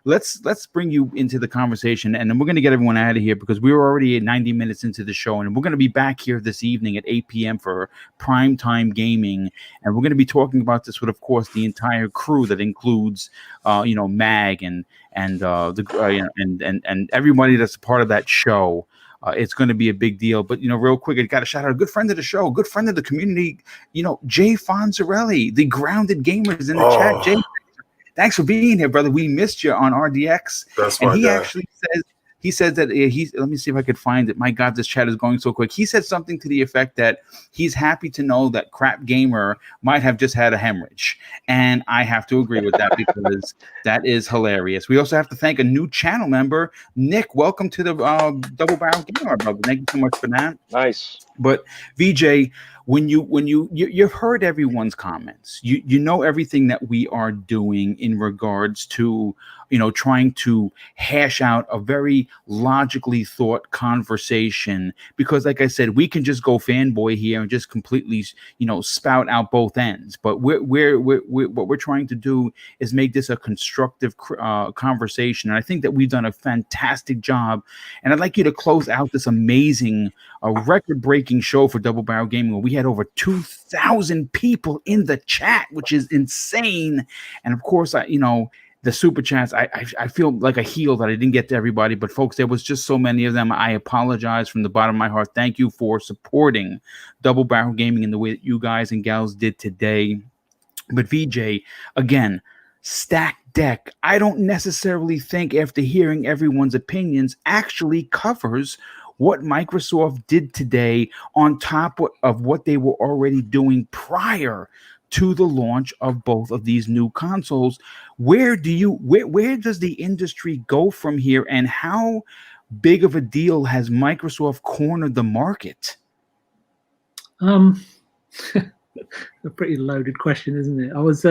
Let's bring you into the conversation, and then we're going to get everyone out of here because we were already at 90 minutes into the show, and we're going to be back here this evening at 8 p.m. for primetime gaming, and we're going to be talking about this with, of course, the entire crew that includes, Mag and everybody that's a part of that show. It's going to be a big deal. But, real quick, I got to shout out a good friend of the show, good friend of the community, Jay Fonzarelli, the Grounded Gamers in the chat. Jay, thanks for being here, brother. We missed you on RDX. That's and my he guy. Actually says that let me see if I could find it. My God, this chat is going so quick. He said something to the effect that he's happy to know that Crap Gamer might have just had a hemorrhage. And I have to agree with that because that is hilarious. We also have to thank a new channel member, Nick. Welcome to the Double Barrel Gamer, brother. Thank you so much for that. Nice. But VJ, when you've heard everyone's comments, you know everything that we are doing in regards to trying to hash out a very logically thought conversation, because like I said, we can just go fanboy here and just completely spout out both ends, but what we're trying to do is make this a constructive conversation, and I think that we've done a fantastic job. And I'd like you to close out this amazing record-breaking show for Double Barrel Gaming, where we had over 2,000 people in the chat, which is insane. And of course, the super chats, I feel like a heel that I didn't get to everybody, but folks, there was just so many of them. I apologize from the bottom of my heart. Thank you for supporting Double Barrel Gaming in the way that you guys and gals did today. But VJ, again, stacked deck, I don't necessarily think, after hearing everyone's opinions, actually covers what Microsoft did today on top of what they were already doing prior to the launch of both of these new consoles. Where does the industry go from here, and how big of a deal has Microsoft cornered the market? A pretty loaded question, isn't it? I was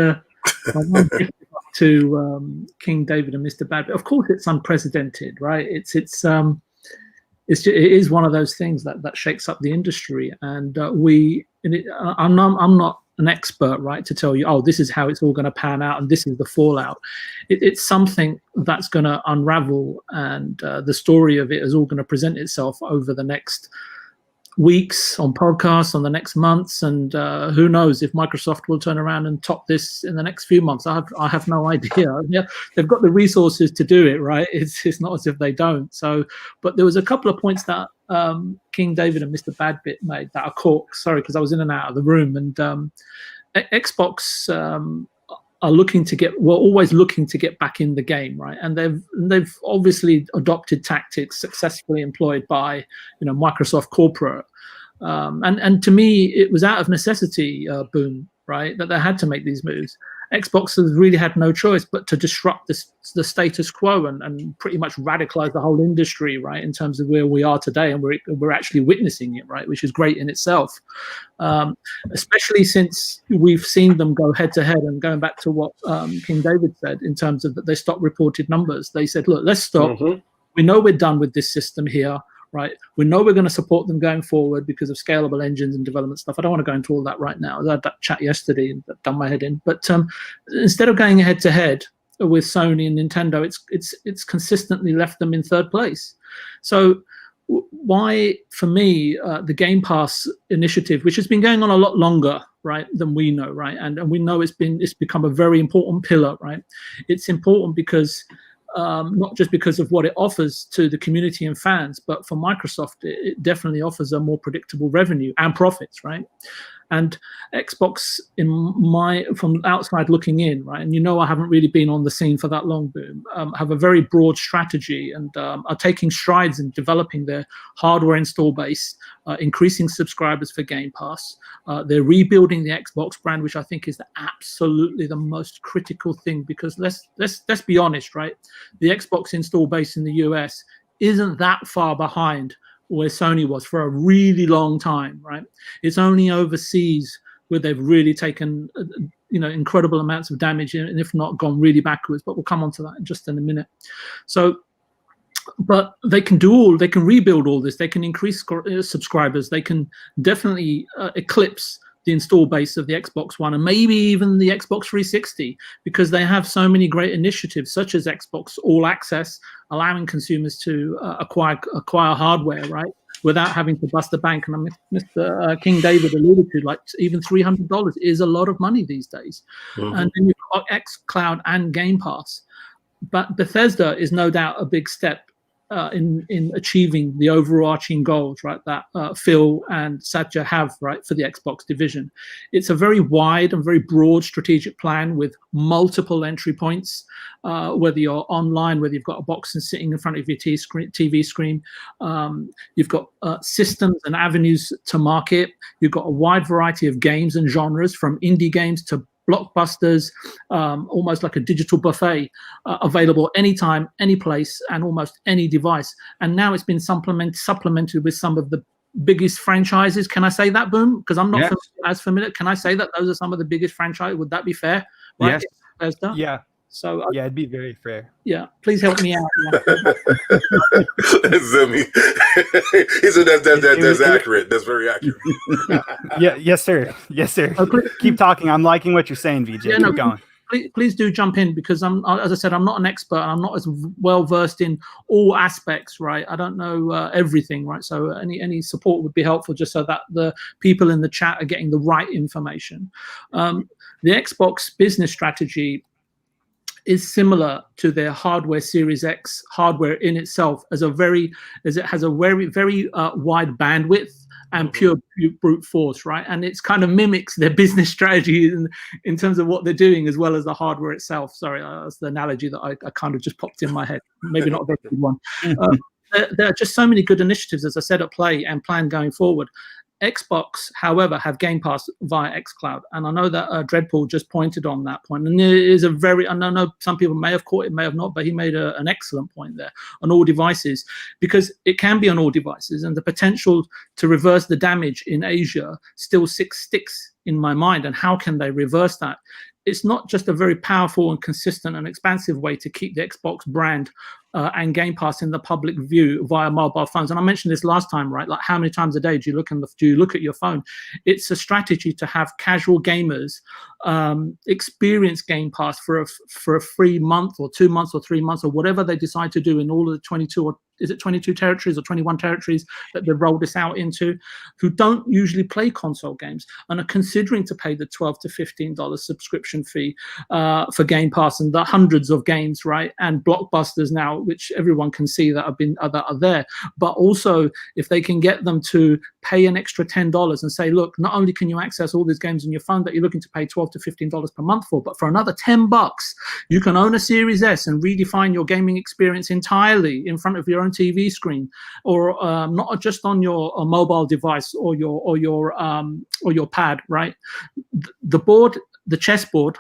to King David and Mr. Bad. But of course, it's unprecedented, right? It is one of those things that shakes up the industry, and I'm not an expert, right, to tell you, oh, this is how it's all going to pan out and this is the fallout. It's something that's going to unravel, and the story of it is all going to present itself over the next weeks on podcasts, on the next months, and who knows if Microsoft will turn around and top this in the next few months. I have no idea. Yeah, they've got the resources to do it, right? It's not as if they don't. So, but there was a couple of points that King David and Mr. Badbit made that I caught. Sorry, because I was in and out of the room. And Xbox are always looking to get back in the game, right? And they've obviously adopted tactics successfully employed by Microsoft corporate. And to me, it was out of necessity, Boom, right, that they had to make these moves. Xbox has really had no choice but to disrupt the status quo and pretty much radicalize the whole industry, right, in terms of where we are today, and we're actually witnessing it, right, which is great in itself. Especially since we've seen them go head to head, and going back to what King David said in terms of that they stopped reported numbers. They said, look, let's stop. We know we're done with this system here. Right, we know we're going to support them going forward because of scalable engines and development stuff. I don't want to go into all that right now. I had that chat yesterday and that done my head in. But instead of going head to head with Sony and Nintendo, it's consistently left them in third place. So why, for me, the Game Pass initiative, which has been going on a lot longer, right, than we know, right, and we know it's become a very important pillar, right. It's important because. Not just because of what it offers to the community and fans, but for Microsoft, it definitely offers a more predictable revenue and profits, right? And Xbox, from outside looking in, right, and I haven't really been on the scene for that long, Boom, have a very broad strategy and are taking strides in developing their hardware install base, increasing subscribers for Game Pass. They're rebuilding the Xbox brand, which I think is absolutely the most critical thing, because let's be honest, right? The Xbox install base in the US isn't that far behind where Sony was for a really long time, right? It's only overseas where they've really taken, incredible amounts of damage, and if not gone really backwards. But we'll come on to that in just in a minute. So, but they can rebuild all this. They can increase subscribers. They can definitely eclipse the install base of the Xbox One and maybe even the Xbox 360, because they have so many great initiatives such as Xbox All Access, allowing consumers to acquire hardware, right, without having to bust the bank. And Mr. King David alluded to, like, even $300 is a lot of money these days. And then you've got xCloud and Game Pass. But Bethesda is no doubt a big step in achieving the overarching goals, right, that Phil and Satya have, right, for the Xbox division. It's a very wide and very broad strategic plan with multiple entry points, whether you're online, whether you've got a box and sitting in front of your TV screen. You've got systems and avenues to market. You've got a wide variety of games and genres, from indie games to blockbusters, almost like a digital buffet, available anytime, any place, and almost any device. And now it's been supplemented with some of the biggest franchises. Can I say that, Boom? Because I'm not as familiar. Can I say that those are some of the biggest franchises? Would that be fair? Right? Yes. Yeah. So yeah, it'd be very fair. Yeah, please help me out. Zemi. He said that's accurate. That's very accurate. Yes, sir. Yes, sir. Keep talking. I'm liking what you're saying, VJ. Yeah, Keep going. Please do jump in, because as I said, I'm not an expert. I'm not as well versed in all aspects, right? I don't know everything, right? So any support would be helpful, just so that the people in the chat are getting the right information. The Xbox business strategy is similar to their hardware Series X hardware in itself, as it has a very wide bandwidth and pure brute force, right? And it's kind of mimics their business strategy in terms of what they're doing, as well as the hardware itself. Sorry, that's the analogy that I kind of just popped in my head. Maybe not a very good one. There are just so many good initiatives, as I said, at play and planned going forward. Xbox, however, have Game Pass via xCloud, and I know that Dreadpool just pointed on that point, and there is and I know some people may have caught it, may have not, but he made an excellent point there on all devices, because it can be on all devices, and the potential to reverse the damage in Asia still sticks in my mind. And how can they reverse that? It's not just a very powerful and consistent and expansive way to keep the Xbox brand and Game Pass in the public view via mobile phones. And I mentioned this last time, right? Like, how many times a day do you look at your phone? It's a strategy to have casual gamers experience Game Pass for a free month or 2 months or 3 months or whatever they decide to do in all of the 22 or is it 22 territories or 21 territories that they've rolled this out into, who don't usually play console games and are considering to pay the $12 to $15 subscription fee for Game Pass and the hundreds of games, right? And blockbusters now, which everyone can see that are there. But also, if they can get them to pay an extra $10 and say, look, not only can you access all these games on your phone that you're looking to pay $12 to $15 per month for, but for another $10, you can own a Series S and redefine your gaming experience entirely in front of your own TV screen, or not just on your mobile device or your pad, right? The chessboard,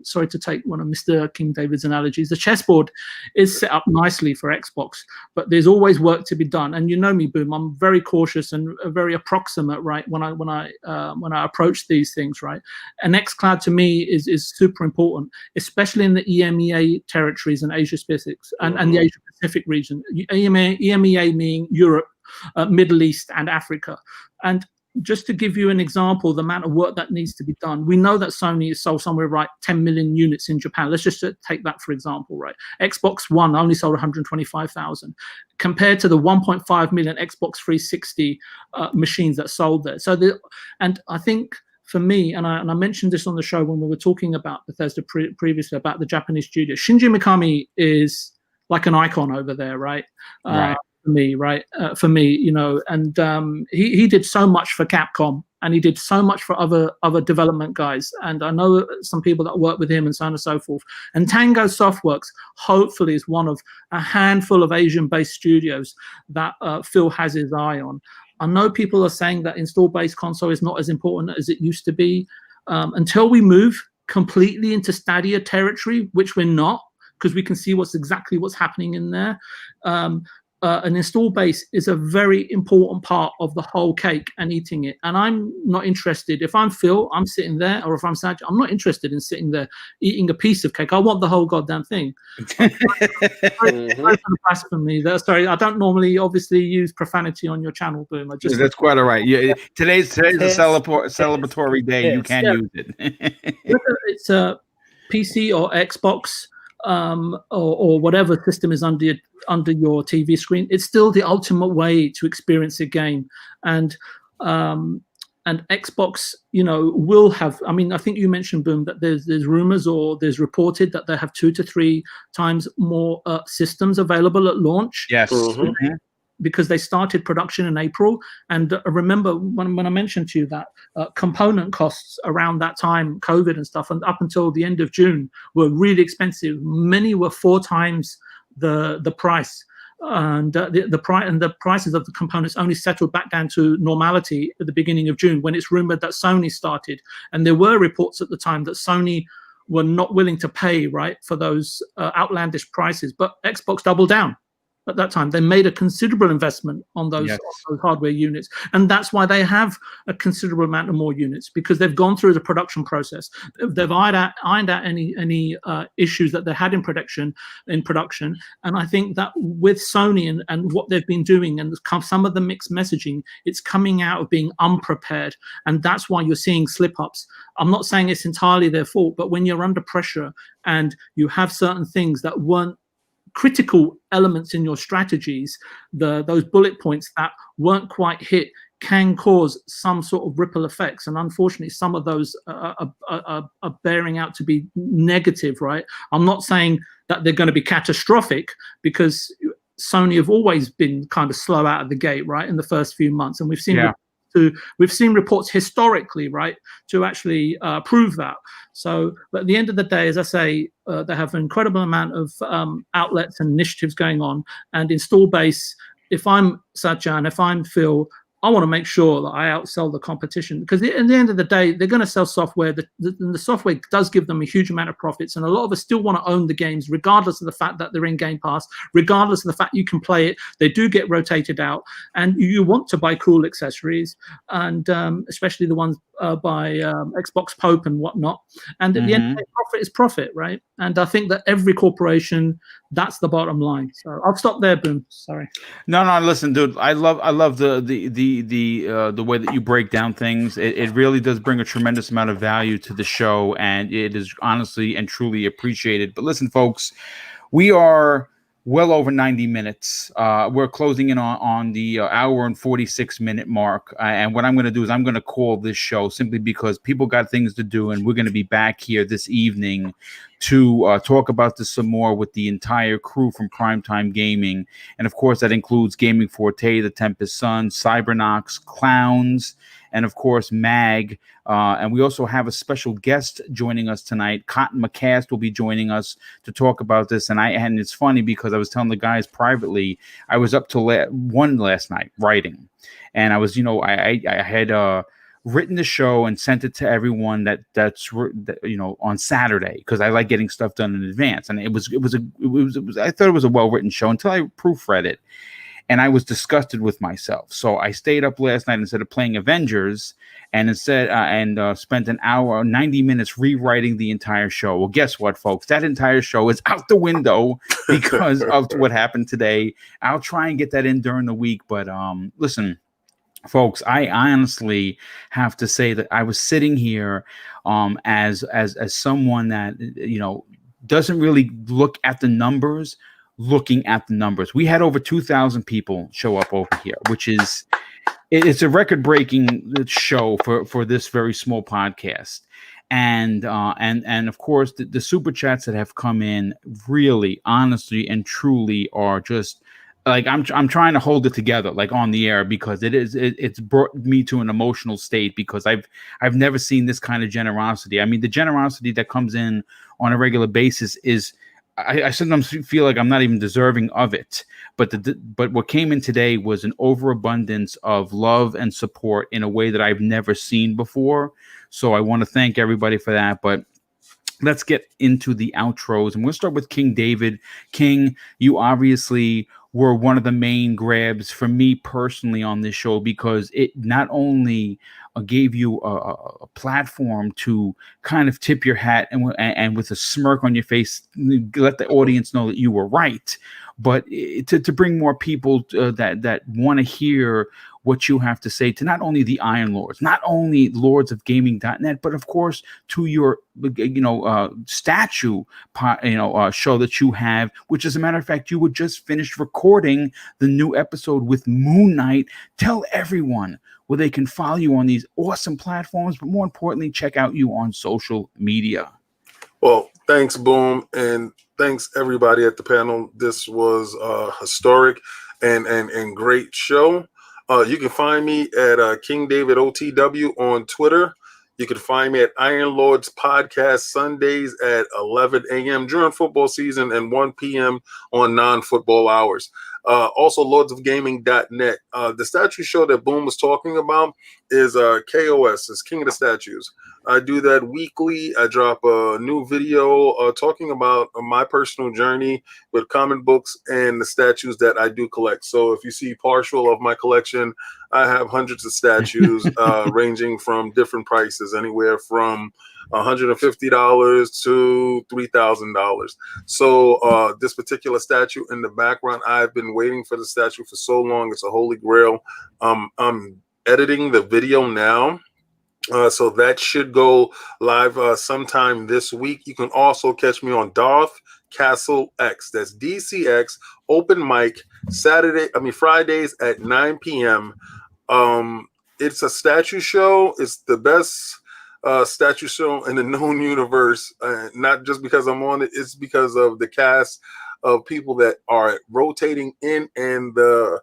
sorry to take one of Mr. King David's analogies, the chessboard is set up nicely for Xbox, but there's always work to be done. And you know me, Boom, I'm very cautious and very approximate, right, when I approach these things, right? And xCloud to me is super important, especially in the EMEA territories and Asia Pacific and the Asia Pacific region. EMEA meaning Europe, Middle East, and Africa. And just to give you an example, the amount of work that needs to be done. We know that Sony has sold somewhere like 10 million units in Japan. Let's just take that for example, right? Xbox One only sold 125,000 compared to the 1.5 million Xbox 360 machines that sold there. And I think for me, and I mentioned this on the show when we were talking about Bethesda previously about the Japanese studio, Shinji Mikami is like an icon over there, right? Right. For me, you know, and he did so much for Capcom, and he did so much for other development guys, and I know some people that work with him and so on and so forth. And Tango Softworks hopefully is one of a handful of Asian-based studios that Phil has his eye on. I know people are saying that install-based console is not as important as it used to be. Until we move completely into Stadia territory, which we're not, because we can see exactly what's happening in there. An install base is a very important part of the whole cake and eating it. And I'm not interested. If I'm Phil, I'm sitting there, or if I'm Satya, I'm not interested in sitting there eating a piece of cake. I want the whole goddamn thing. Blasphemy. Sorry, I don't normally obviously use profanity on your channel, Boom. That's quite all right. Yeah, today's a celebratory day. You can use it. It's a PC or Xbox. Or whatever system is under your TV screen, it's still the ultimate way to experience a game. And Xbox, you know, will have. I mean, I think you mentioned, Boom, that there's rumors or there's reported that they have 2 to 3 times more systems available at launch. Yes. Mm-hmm. Because they started production in April. And remember when I mentioned to you that component costs around that time, COVID and stuff, and up until the end of June were really expensive. Many were 4 times the price. And the prices of the components only settled back down to normality at the beginning of June, when it's rumored that Sony started. And there were reports at the time that Sony were not willing to pay, right, for those outlandish prices. But Xbox doubled down. At that time, they made a considerable investment on those hardware units, and that's why they have a considerable amount of more units, because they've gone through the production process. They've ironed out any issues that they had in production, and I think that with Sony and what they've been doing and some of the mixed messaging, it's coming out of being unprepared, and that's why you're seeing slip-ups. I'm not saying it's entirely their fault, but when you're under pressure and you have certain things that weren't critical elements in your strategies, those bullet points that weren't quite hit can cause some sort of ripple effects, and unfortunately some of those are bearing out to be negative, right? I'm not saying that they're going to be catastrophic, because Sony have always been kind of slow out of the gate, right, in the first few months, and we've seen reports historically, right, to actually prove that. So, but at the end of the day, as I say, they have an incredible amount of outlets and initiatives going on, and install base. If I'm Satya and if I'm Phil, I want to make sure that I outsell the competition, because at the end of the day, they're going to sell software. The software does give them a huge amount of profits, and a lot of us still want to own the games, regardless of the fact that they're in Game Pass, regardless of the fact you can play it. They do get rotated out, and you want to buy cool accessories, and especially the ones by Xbox Pope and whatnot. And at the end of the day, profit is profit, right? And I think that every corporation, that's the bottom line. So I'll stop there, Boom. Sorry. No, listen, dude. I love the way that you break down things. It really does bring a tremendous amount of value to the show, and it is honestly and truly appreciated. But listen, folks, we are well over 90 minutes. We're closing in on the hour and 46-minute mark. And what I'm going to do is I'm going to call this show, simply because people got things to do, and we're going to be back here this evening to talk about this some more with the entire crew from Primetime Gaming. And of course, that includes Gaming Forte, The Tempest Sun, Cybernox, Clowns, and of course, Mag. And we also have a special guest joining us tonight. Cotton McCast will be joining us to talk about this. And it's funny because I was telling the guys privately, I was up till 1 last night writing. And I was, I had written the show and sent it to everyone that's on Saturday, because I like getting stuff done in advance. And it was I thought it was a well-written show until I proofread it. And I was disgusted with myself. So I stayed up last night instead of playing Avengers, and spent an hour, 90 minutes rewriting the entire show. Well, guess what, folks? That entire show is out the window because of what happened today. I'll try and get that in during the week. But listen, folks, I honestly have to say that I was sitting here as someone that doesn't really look at the numbers. Looking at the numbers, we had over 2,000 people show up over here, which is it's a record-breaking show for this very small podcast. And of course, the super chats that have come in really, honestly, and truly are just like I'm trying to hold it together, like on the air, because it's brought me to an emotional state, because I've never seen this kind of generosity. I mean, the generosity that comes in on a regular basis is. I sometimes feel like I'm not even deserving of it, but what came in today was an overabundance of love and support in a way that I've never seen before. So I want to thank everybody for that. But let's get into the outros, and we'll start with King David. King, you obviously were one of the main grabs for me personally on this show, because it not only gave you a platform to kind of tip your hat and with a smirk on your face, let the audience know that you were right, but to bring more people that want to hear what you have to say to not only the Iron Lords, not only Lords of Gaming.net, but of course to your statue show that you have, which as a matter of fact, you would just finished recording the new episode with Moon Knight. Tell everyone where they can follow you on these awesome platforms, but more importantly, check out you on social media. Well, thanks, Boom, and thanks everybody at the panel. This was a historic and great show. You can find me at King David OTW on Twitter. You can find me at Iron Lords Podcast Sundays at 11 a.m. during football season and 1 p.m. on non-football hours. Also, lordsofgaming.net. The statue show that Boom was talking about is KOS, is King of the Statues. I do that weekly. I drop a new video talking about my personal journey with comic books and the statues that I do collect. So if you see partial of my collection, I have hundreds of statues ranging from different prices, anywhere from $150 to $3,000. So this particular statue in the background, I've been waiting for the statue for so long. It's a holy grail. I'm editing the video now. So that should go live sometime this week. You can also catch me on Darth Castle X. That's DCX open mic Fridays at 9 p.m. It's a statue show. It's the best statue show in the known universe. Not just because I'm on it. It's because of the cast of people that are rotating in and the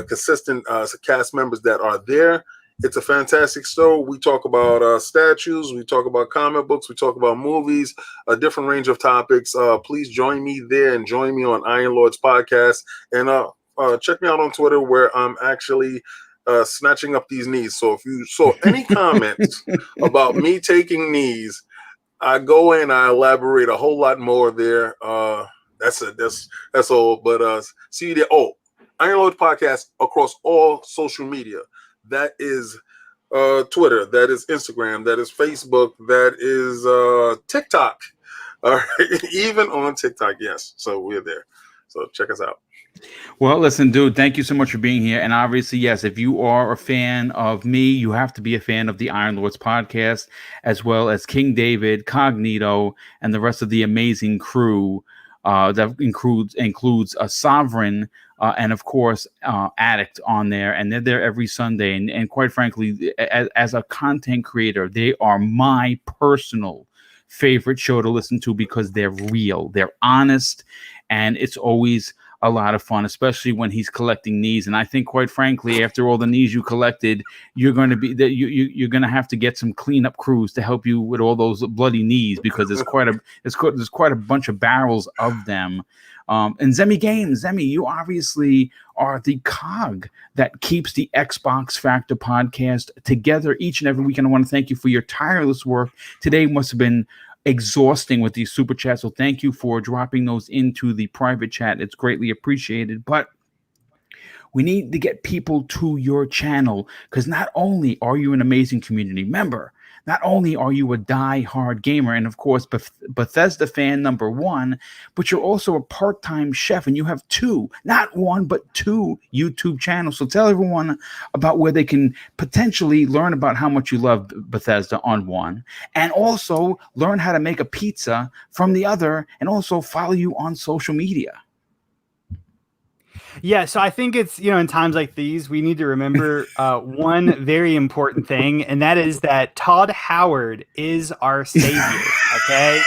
consistent cast members that are there. It's a fantastic show. We talk about statues. We talk about comic books. We talk about movies, a different range of topics. Please join me there and join me on Iron Lords Podcast. And check me out on Twitter, where I'm actually snatching up these knees. So if you saw any comments about me taking knees, I go in, I elaborate a whole lot more there. That's it. That's all. But see you there. Oh, Iron Lord Podcast across all social media. That is Twitter. That is Instagram. That is Facebook. That is TikTok. All right, even on TikTok. Yes. So we're there. So check us out. Well, listen, dude, thank you so much for being here. And obviously, yes, if you are a fan of me, you have to be a fan of the Iron Lords podcast, as well as King David, Cognito, and the rest of the amazing crew. That includes a Sovereign and, of course, Addict on there. And they're there every Sunday. And quite frankly, as a content creator, they are my personal favorite show to listen to because they're real, they're honest, and it's always a lot of fun, especially when he's collecting knees. And I think, quite frankly, after all the knees you collected, you're going to be that you're going to have to get some cleanup crews to help you with all those bloody knees, because there's quite a bunch of barrels of them. And Zemi, you obviously are the cog that keeps the Xbox Factor podcast together each and every week. And I want to thank you for your tireless work. Today must have been exhausting with these super chats, so thank you for dropping those into the private chat. It's greatly appreciated. But we need to get people to your channel, because not only are you an amazing community member, not only are you a die-hard gamer and, of course, Bethesda fan #1, but you're also a part-time chef, and you have not one, but two YouTube channels. So tell everyone about where they can potentially learn about how much you love Bethesda on one, and also learn how to make a pizza from the other, and also follow you on social media. Yeah, so I think it's, in times like these, we need to remember one very important thing, and that is that Todd Howard is our savior, okay?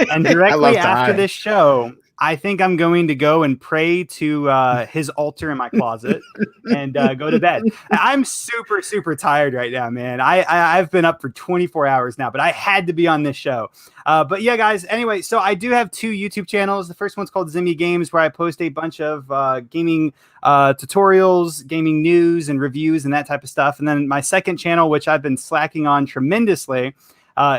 And directly after this show, I think I'm going to go and pray to his altar in my closet and go to bed. I'm super, super tired right now, man. I've been up for 24 hours now, but I had to be on this show. But yeah, guys, anyway, so I do have 2 YouTube channels. The first one's called Zemi Games, where I post a bunch of gaming tutorials, gaming news and reviews and that type of stuff. And then my second channel, which I've been slacking on tremendously,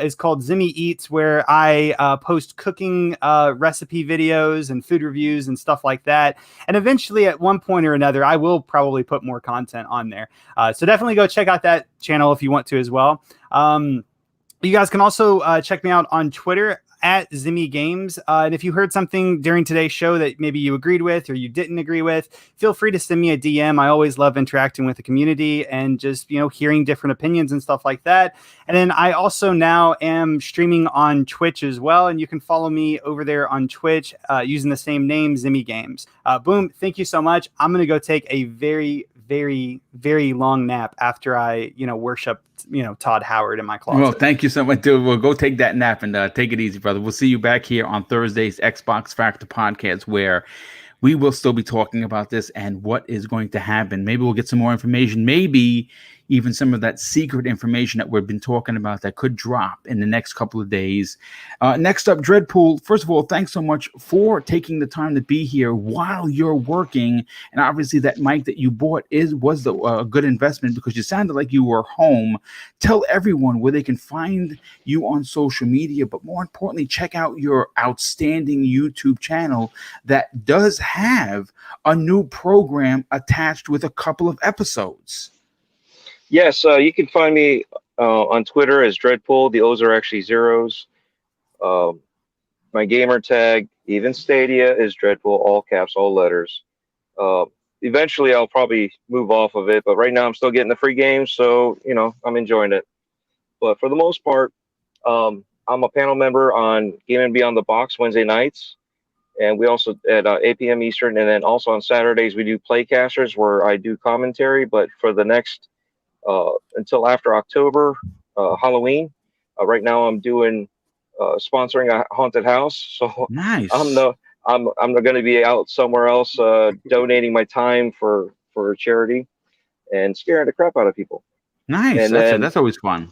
is called Zemi Eats, where I post cooking recipe videos and food reviews and stuff like that. And eventually, at one point or another, I will probably put more content on there. So definitely go check out that channel if you want to as well. You guys can also check me out on Twitter at Zemi Games. And if you heard something during today's show that maybe you agreed with or you didn't agree with, feel free to send me a DM. I always love interacting with the community and just, hearing different opinions and stuff like that. And then I also now am streaming on Twitch as well. And you can follow me over there on Twitch using the same name, Zemi Games. Boom. Thank you so much. I'm going to go take a very, very, very long nap after I, worship, Todd Howard in my closet. Well, thank you so much, dude. We'll go take that nap and take it easy, brother. We'll see you back here on Thursday's Xbox Factor podcast, where we will still be talking about this and what is going to happen. Maybe we'll get some more information. Maybe even some of that secret information that we've been talking about that could drop in the next couple of days. Next up, Dreadpool. First of all, thanks so much for taking the time to be here while you're working. And obviously that mic that you bought was a good investment, because you sounded like you were home. Tell everyone where they can find you on social media, but more importantly, check out your outstanding YouTube channel that does have a new program attached with a couple of episodes. Yes, you can find me on Twitter as Dreadpool. The O's are actually zeros. My gamer tag, even Stadia, is Dreadpool, all caps, all letters. Eventually, I'll probably move off of it, but right now I'm still getting the free games, so, I'm enjoying it. But for the most part, I'm a panel member on Gaming Beyond the Box Wednesday nights, and we also at 8 p.m. Eastern, and then also on Saturdays we do Playcasters, where I do commentary, but for the next until after October, Halloween. Right now, I'm doing sponsoring a haunted house. So nice. I'm going to be out somewhere else donating my time for charity and scaring the crap out of people. Nice. And that's always fun.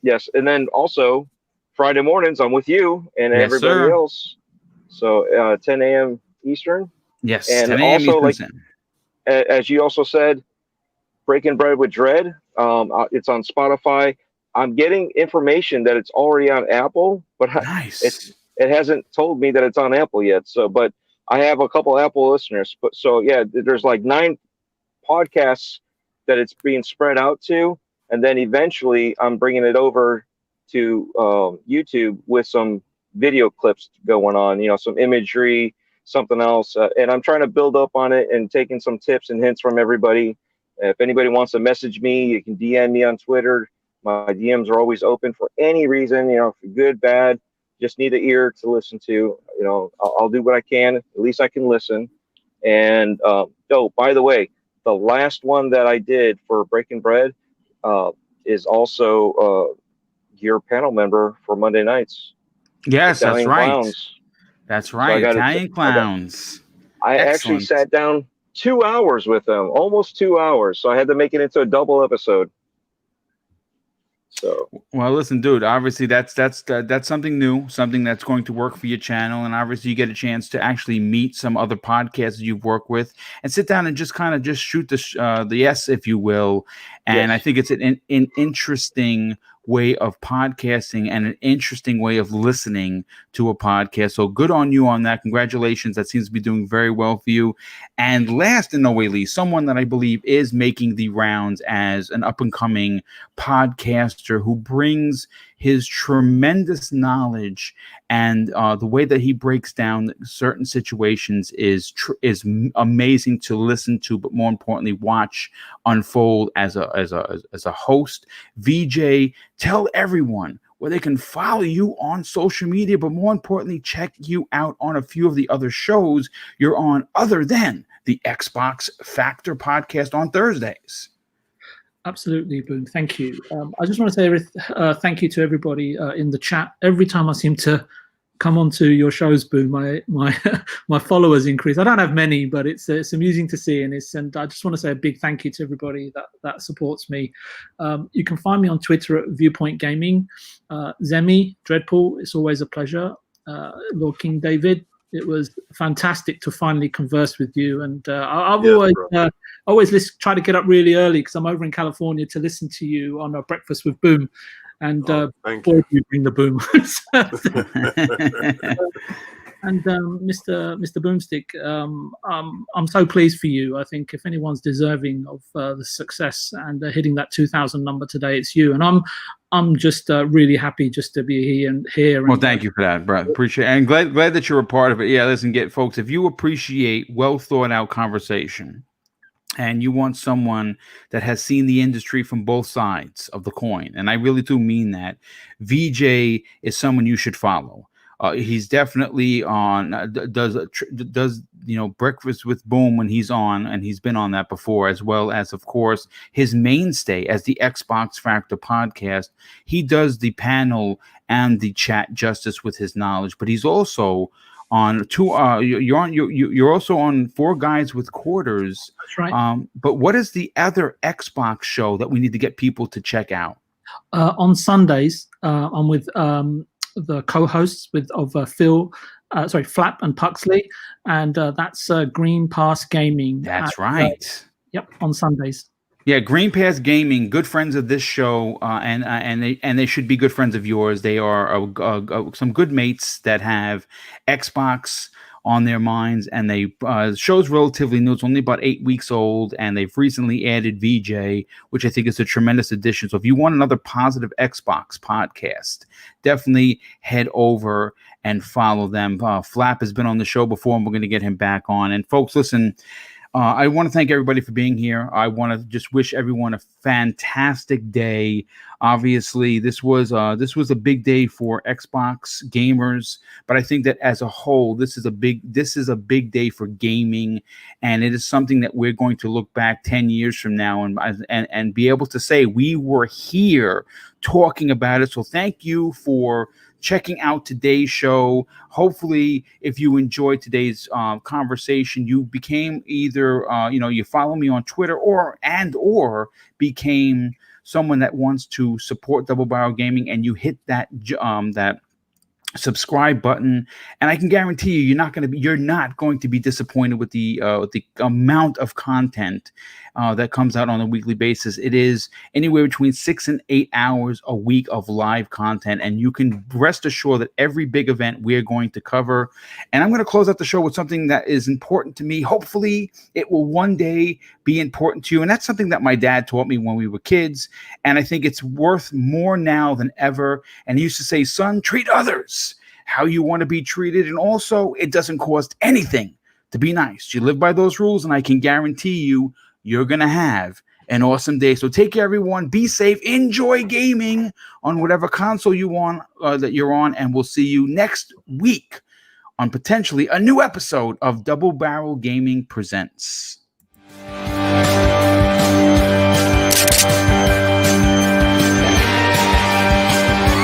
Yes, and then also Friday mornings I'm with you and everybody else. So 10 a.m. Eastern. Yes, and 10 a.m. also Eastern. as you also said, Breaking Bread with Dread. It's on Spotify. I'm getting information that it's already on Apple, but Nice. it hasn't told me that it's on Apple yet. So, but I have a couple Apple listeners. But so yeah, there's like 9 podcasts that it's being spread out to, and then eventually I'm bringing it over to YouTube with some video clips going on. You know, some imagery, something else, and I'm trying to build up on it and taking some tips and hints from everybody. If anybody wants to message me, you can DM me on Twitter. My DMs are always open for any reason, you know, good, bad, just need an ear to listen to. You know, I'll do what I can. At least I can listen. And, oh, by the way, the last one that I did for Breaking Bread is also your panel member for Monday nights. Yes, Italian that's right. Clowns. That's right. So Italian Clowns. I actually Excellent. sat down 2 hours with them, almost 2 hours. So I had to make it into a double episode. So Well, listen, dude. Obviously, that's something new, something that's going to work for your channel, and obviously, you get a chance to actually meet some other podcasters you've worked with, and sit down and just kind of just shoot the S, if you will. And yes. I think it's an interesting way of podcasting and an interesting way of listening to a podcast. So good on you on that. Congratulations. That seems to be doing very well for you. And last and no way least, someone that I believe is making the rounds as an up and coming podcaster who brings his tremendous knowledge and the way that he breaks down certain situations is amazing to listen to, but more importantly, watch unfold as a host. VJ, tell everyone where they can follow you on social media, but more importantly, check you out on a few of the other shows you're on other than the Xbox Factor podcast on Thursdays. Absolutely, Boom. Thank you. I just want to say thank you to everybody in the chat. Every time I seem to come onto your shows, Boom, my followers increase. I don't have many, but it's amusing to see, and I just want to say a big thank you to everybody that supports me. You can find me on Twitter at Viewpoint Gaming. Zemi, Dreadpool, it's always a pleasure. Lord King David, it was fantastic to finally converse with you, and I've always try to get up really early because I'm over in California to listen to you on a Breakfast with Boom, and boy, you bring the boom. And Mr. Boomstick, I'm so pleased for you. I think if anyone's deserving of the success and hitting that 2,000 number today, it's you. And I'm just really happy just to be here. Well, thank you for that, bro. Appreciate it. And glad that you're a part of it. Yeah, listen, folks, if you appreciate well thought out conversation and you want someone that has seen the industry from both sides of the coin, and I really do mean that, VJ is someone you should follow. He's definitely on does Breakfast with Boom when he's on, and he's been on that before, as well as, of course, his mainstay as the Xbox Factor podcast. He does the panel and the chat justice with his knowledge, but he's also on you're also on Four Guys with Quarters. That's right. But what is the other Xbox show that we need to get people to check out? On Sundays, I'm with the co-hosts of Flap and Puxley, and that's Green Pass Gaming. That's right. Yep, on Sundays. Yeah, Green Pass Gaming, good friends of this show, and they should be good friends of yours. They are some good mates that have Xbox on their minds, and they show's relatively new. It's only about 8 weeks old, and they've recently added VJ, which I think is a tremendous addition. So if you want another positive Xbox podcast, definitely head over and follow them. Flap has been on the show before, and we're going to get him back on. And folks, listen, I want to thank everybody for being here. I want to just wish everyone a fantastic day. Obviously, this was a big day for Xbox gamers, but I think that as a whole, this is a big day for gaming, and it is something that we're going to look back 10 years from now and be able to say we were here talking about it. So thank you for checking out today's show. Hopefully, if you enjoyed today's conversation, you became either you follow me on Twitter or became someone that wants to support Double Barrel Gaming, and you hit that subscribe button, and I can guarantee you're not going to be disappointed with the amount of content that comes out on a weekly basis. It is anywhere between 6 and 8 hours a week of live content, and you can rest assured that every big event we're going to cover. And I'm going to close out the show with something that is important to me. Hopefully it will one day be important to you, and that's something that my dad taught me when we were kids, and I think it's worth more now than ever. And he used to say, son, treat others how you want to be treated, and also it doesn't cost anything to be nice. You live by those rules, and I can guarantee you're going to have an awesome day. So take care, everyone. Be safe. Enjoy gaming on whatever console you want that you're on, and we'll see you next week on potentially a new episode of Double Barrel Gaming Presents.